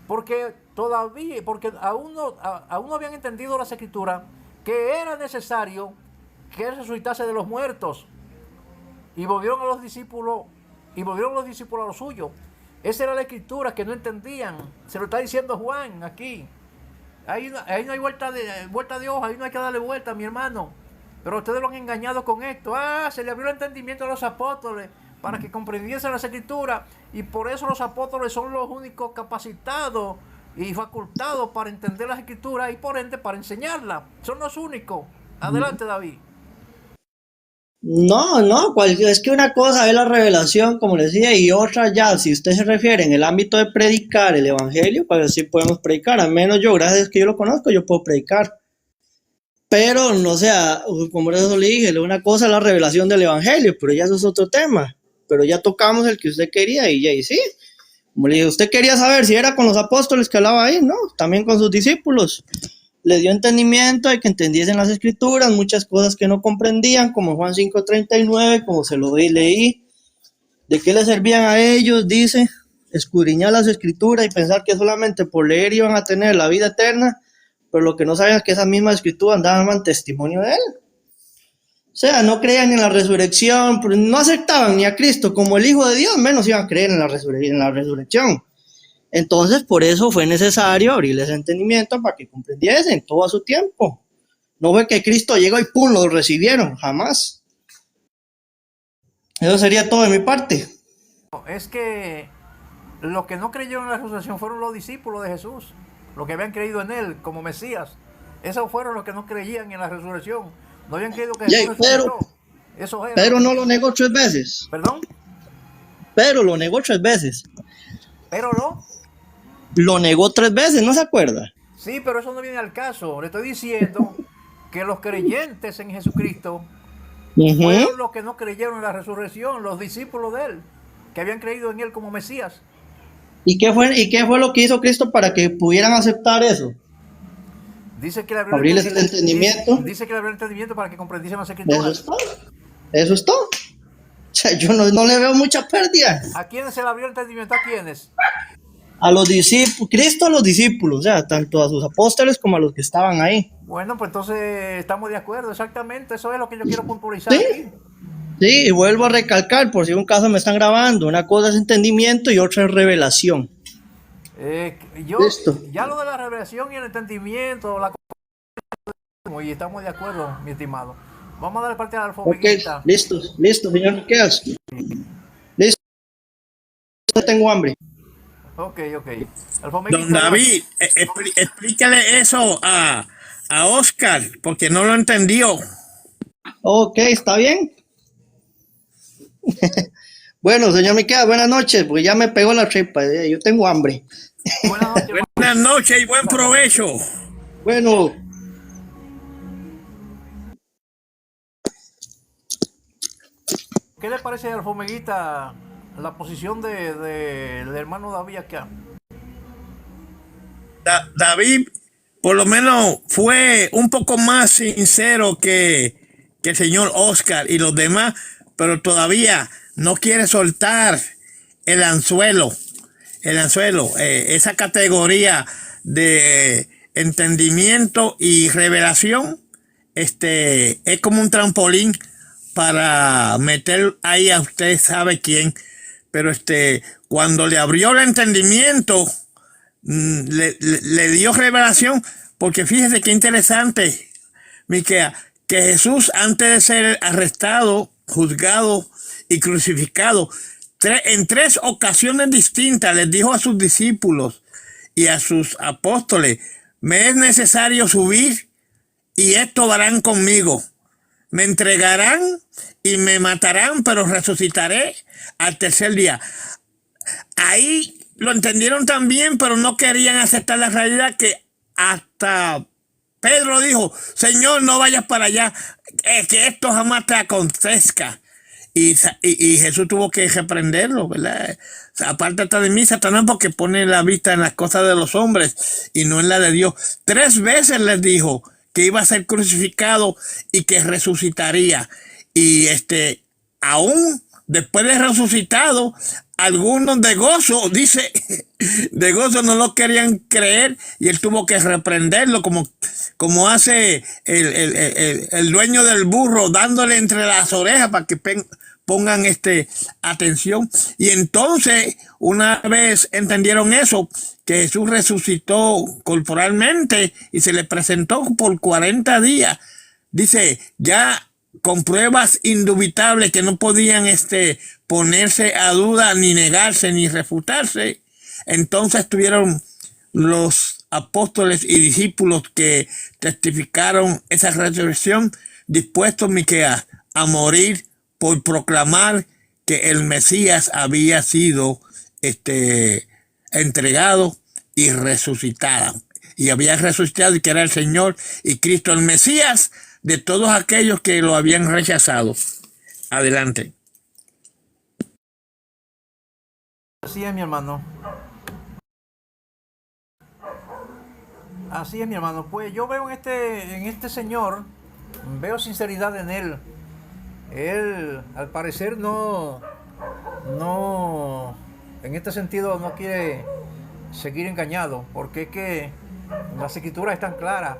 porque todavía, porque aún no habían entendido las escrituras, que era necesario que él resucitase de los muertos. Y volvieron los discípulos a lo suyo. Esa era la escritura que no entendían. Se lo está diciendo Juan aquí. Ahí no hay vuelta de hoja, ahí no hay que darle vuelta, mi hermano. Pero ustedes lo han engañado con esto. Se le abrió el entendimiento a los apóstoles para que comprendiesen las escrituras. Y por eso los apóstoles son los únicos capacitados y facultados para entender las escrituras y por ende para enseñarlas. Son los únicos. Adelante, David. No, no, es que una cosa es la revelación, como les decía, y otra ya, si usted se refiere en el ámbito de predicar el evangelio, pues sí podemos predicar, al menos yo, gracias a que yo lo conozco, yo puedo predicar. Pero, no sea, como eso le dije, una cosa es la revelación del evangelio, pero ya eso es otro tema. Pero ya tocamos el que usted quería y ya, y sí. Como le dije, usted quería saber si era con los apóstoles que hablaba ahí, ¿no? También con sus discípulos. Le dio entendimiento de que entendiesen las escrituras, muchas cosas que no comprendían, como Juan 5:39, como se lo leí. ¿De qué le servían a ellos? Dice, escudriñar las escrituras y pensar que solamente por leer iban a tener la vida eterna, pero lo que no sabían es que esas mismas escrituras daban testimonio de él. O sea, no creían en la resurrección, no aceptaban ni a Cristo como el Hijo de Dios, menos iban a creer en la resurrección. Entonces, por eso fue necesario abrirles entendimiento para que comprendiesen todo a su tiempo. No fue que Cristo llegó y ¡pum!, lo recibieron, jamás. Eso sería todo de mi parte. Es que los que no creyeron en la resurrección fueron los discípulos de Jesús, los que habían creído en él como Mesías. Esos fueron los que no creían en la resurrección. No habían creído que Jesús resucitó. Eso era. Pero no lo negó 3 veces. ¿Perdón? Pero lo negó 3 veces. ¿Pero no? Lo negó 3 veces, ¿no se acuerda? Sí, pero eso no viene al caso. Le estoy diciendo que los creyentes en Jesucristo fueron los que no creyeron en la resurrección, los discípulos de él, que habían creído en él como Mesías. ¿Y qué fue lo que hizo Cristo para que pudieran aceptar eso? Dice que le abrió abrirles el entendimiento. Dice que le abrió el entendimiento para que comprendiesen las escrituras. Eso es todo. Eso es todo. O sea, yo no le veo mucha pérdida. ¿A quiénes se le abrió el entendimiento? ¿A quiénes? A los discípulos, Cristo a los discípulos, o sea, tanto a sus apóstoles como a los que estaban ahí. Bueno, pues entonces estamos de acuerdo, exactamente, eso es lo que yo quiero puntualizar. Sí, aquí. Sí, y vuelvo a recalcar, por si un caso me están grabando, una cosa es entendimiento y otra es revelación. Listo. Ya lo de la revelación y el entendimiento, y estamos de acuerdo, mi estimado. Vamos a darle parte a la alfomeguita. Ok, listo, señor Miqueas. Listo, tengo hambre. Ok. Don David, explícale eso a Oscar, porque no lo entendió. Ok, ¿está bien? Bueno, señor Miqueas, buenas noches, porque ya me pegó la tripa, yo tengo hambre. Buenas noches y buen provecho. Bueno. ¿Qué le parece a Alfomeguita la posición del hermano David acá? David, por lo menos, fue un poco más sincero que el señor Oscar y los demás, pero todavía no quiere soltar el anzuelo, esa categoría de entendimiento y revelación, es como un trampolín para meter ahí a usted sabe quién, pero cuando le abrió el entendimiento, le dio revelación, porque fíjese qué interesante, Miquea, que Jesús, antes de ser arrestado, juzgado y crucificado, en 3 ocasiones distintas les dijo a sus discípulos y a sus apóstoles: me es necesario subir y esto harán conmigo. Me entregarán y me matarán, pero resucitaré al tercer día. Ahí lo entendieron también, pero no querían aceptar la realidad, que hasta Pedro dijo: Señor, no vayas para allá, que esto jamás te acontezca. Y Jesús tuvo que reprenderlo, ¿verdad? O sea, apártate de mí, Satanás, porque pone la vista en las cosas de los hombres y no en la de Dios. 3 veces les dijo que iba a ser crucificado y que resucitaría. Y aún después de resucitado, algunos de gozo, dice, de gozo no lo querían creer y él tuvo que reprenderlo como hace el dueño del burro, dándole entre las orejas para que pongan atención. Y entonces, una vez entendieron eso, que Jesús resucitó corporalmente y se le presentó por 40 días. Dice, ya con pruebas indubitables que no podían ponerse a duda, ni negarse, ni refutarse. Entonces tuvieron los apóstoles y discípulos que testificaron esa resurrección, dispuestos, Miqueas, a morir por proclamar que el Mesías había sido entregado y resucitado. Y había resucitado y que era el Señor y Cristo, el Mesías de todos aquellos que lo habían rechazado. Adelante. Así es, mi hermano. Así es, mi hermano. Pues yo veo en este señor, veo sinceridad en él. Él, al parecer, en este sentido, no quiere seguir engañado, porque es que las escrituras están claras.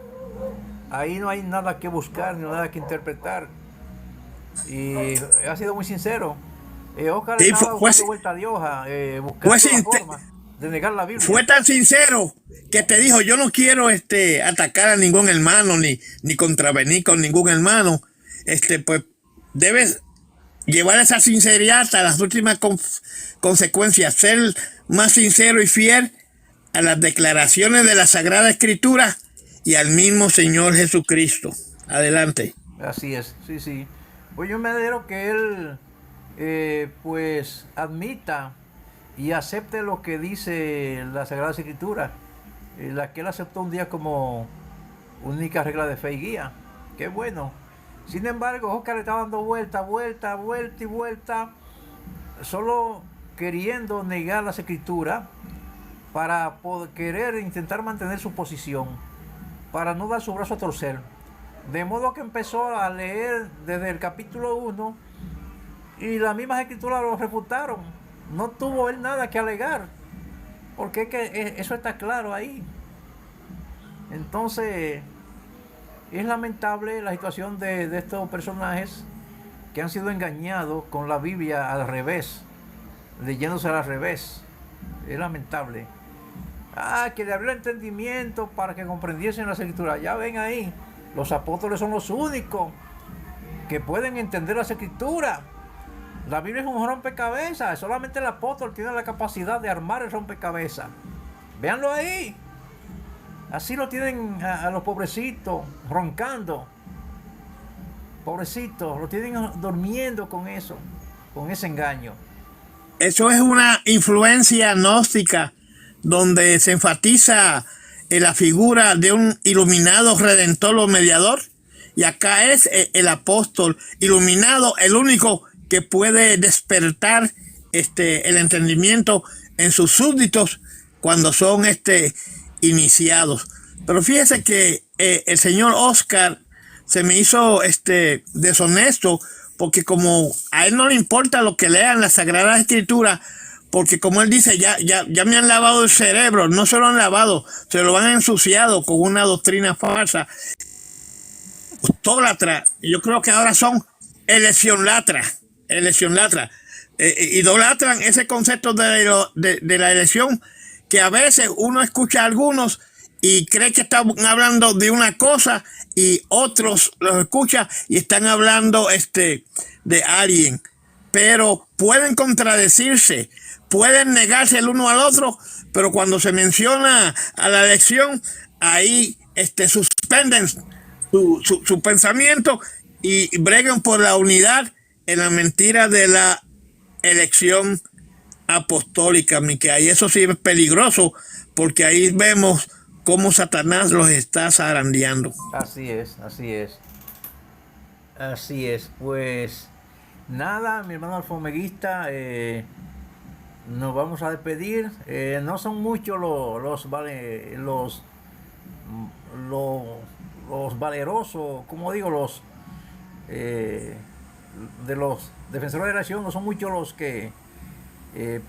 Ahí no hay nada que buscar, ni nada que interpretar. Y ha sido muy sincero. Oscar Sí, estaba buscando vuelta de hoja, buscando la forma de negar la Biblia. Fue tan sincero que te dijo, yo no quiero atacar a ningún hermano, ni contravenir con ningún hermano. Pues debes llevar esa sinceridad hasta las últimas consecuencias, ser más sincero y fiel a las declaraciones de la Sagrada Escritura y al mismo Señor Jesucristo. Adelante. Así es, sí, sí. Pues yo me adhiero que él pues admita y acepte lo que dice la Sagrada Escritura, la que él aceptó un día como única regla de fe y guía. Qué bueno. Sin embargo, Oscar le está dando vuelta y vuelta, solo queriendo negar las Escrituras para querer intentar mantener su posición, para no dar su brazo a torcer. De modo que empezó a leer desde el capítulo 1 y las mismas escrituras lo refutaron. No tuvo él nada que alegar, porque es que eso está claro ahí. Entonces, es lamentable la situación de estos personajes que han sido engañados con la Biblia al revés, leyéndose al revés. Es lamentable. Que le abrió el entendimiento para que comprendiesen las escrituras. Ya ven ahí, los apóstoles son los únicos que pueden entender las escrituras. La Biblia es un rompecabezas. Solamente el apóstol tiene la capacidad de armar el rompecabezas. Véanlo ahí. Así lo tienen a los pobrecitos roncando. Pobrecitos, lo tienen durmiendo con eso, con ese engaño. Eso es una influencia gnóstica donde se enfatiza en la figura de un iluminado redentor o mediador, y acá es el apóstol iluminado, el único que puede despertar el entendimiento en sus súbditos cuando son iniciados. Pero fíjese que el señor Oscar se me hizo deshonesto, porque como a él no le importa lo que lean la Sagrada Escritura, porque como él dice, ya me han lavado el cerebro. No se lo han lavado, se lo han ensuciado con una doctrina falsa, austólatra. Yo creo que ahora son eleccionlatra. Idolatran ese concepto de la elección, que a veces uno escucha a algunos y cree que están hablando de una cosa y otros los escuchan y están hablando de alguien. Pero pueden contradecirse, pueden negarse el uno al otro, pero cuando se menciona a la elección, ahí suspenden su pensamiento y bregan por la unidad en la mentira de la elección apostólica, Miqueas. Y eso sí es peligroso, porque ahí vemos cómo Satanás los está zarandeando. Así es, así es. Así es, pues nada, mi hermano alfomeguista, nos vamos a despedir. No son muchos los valerosos, como digo, de los defensores de la nación no son muchos los que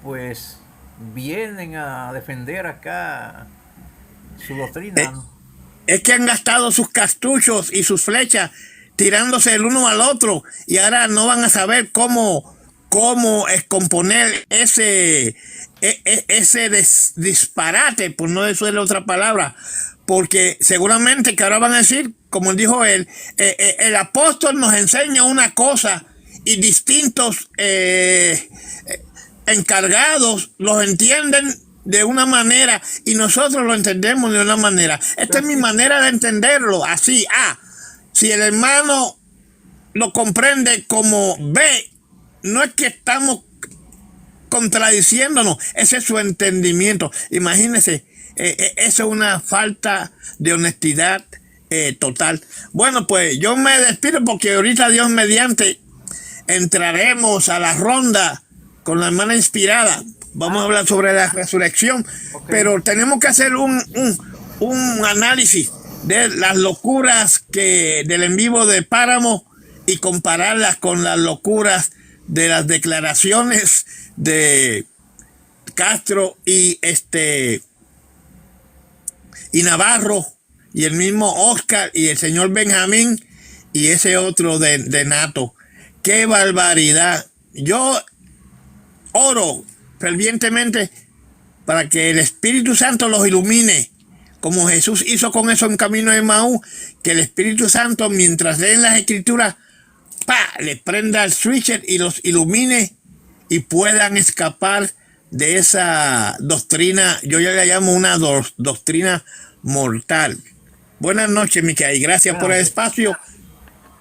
pues vienen a defender acá su doctrina, ¿no? Es que han gastado sus cartuchos y sus flechas tirándose el uno al otro y ahora no van a saber cómo descomponer ese disparate, por no decirle otra palabra, porque seguramente que ahora van a decir, como dijo él, el apóstol nos enseña una cosa y distintos encargados los entienden de una manera y nosotros lo entendemos de una manera. Esta es mi manera de entenderlo, así. Si el hermano lo comprende como B, no es que estamos contradiciéndonos, ese es su entendimiento. Imagínense, eso es una falta de honestidad total. Bueno, pues yo me despido porque ahorita, Dios mediante, entraremos a la ronda con la hermana inspirada. Vamos a hablar sobre la resurrección, pero tenemos que hacer un análisis de las locuras del en vivo de Páramo y compararlas con las locuras de las declaraciones de Castro y Navarro y el mismo Oscar y el señor Benjamín y ese otro de Nato. ¡Qué barbaridad! Yo oro fervientemente para que el Espíritu Santo los ilumine, como Jesús hizo con eso en camino de Maú, que el Espíritu Santo, mientras leen las Escrituras, le prenda el switcher y los ilumine y puedan escapar de esa doctrina. Yo ya la llamo una doctrina mortal. Buenas noches, Micael, gracias por el espacio.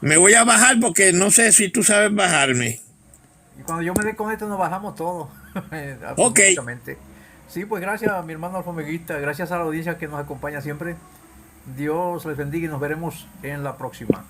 Me voy a bajar porque no sé si tú sabes bajarme. Y cuando yo me desconecto nos bajamos todos. Ok. Sí, pues gracias a mi hermano alfomeguista, gracias a la audiencia que nos acompaña siempre. Dios les bendiga y nos veremos en la próxima.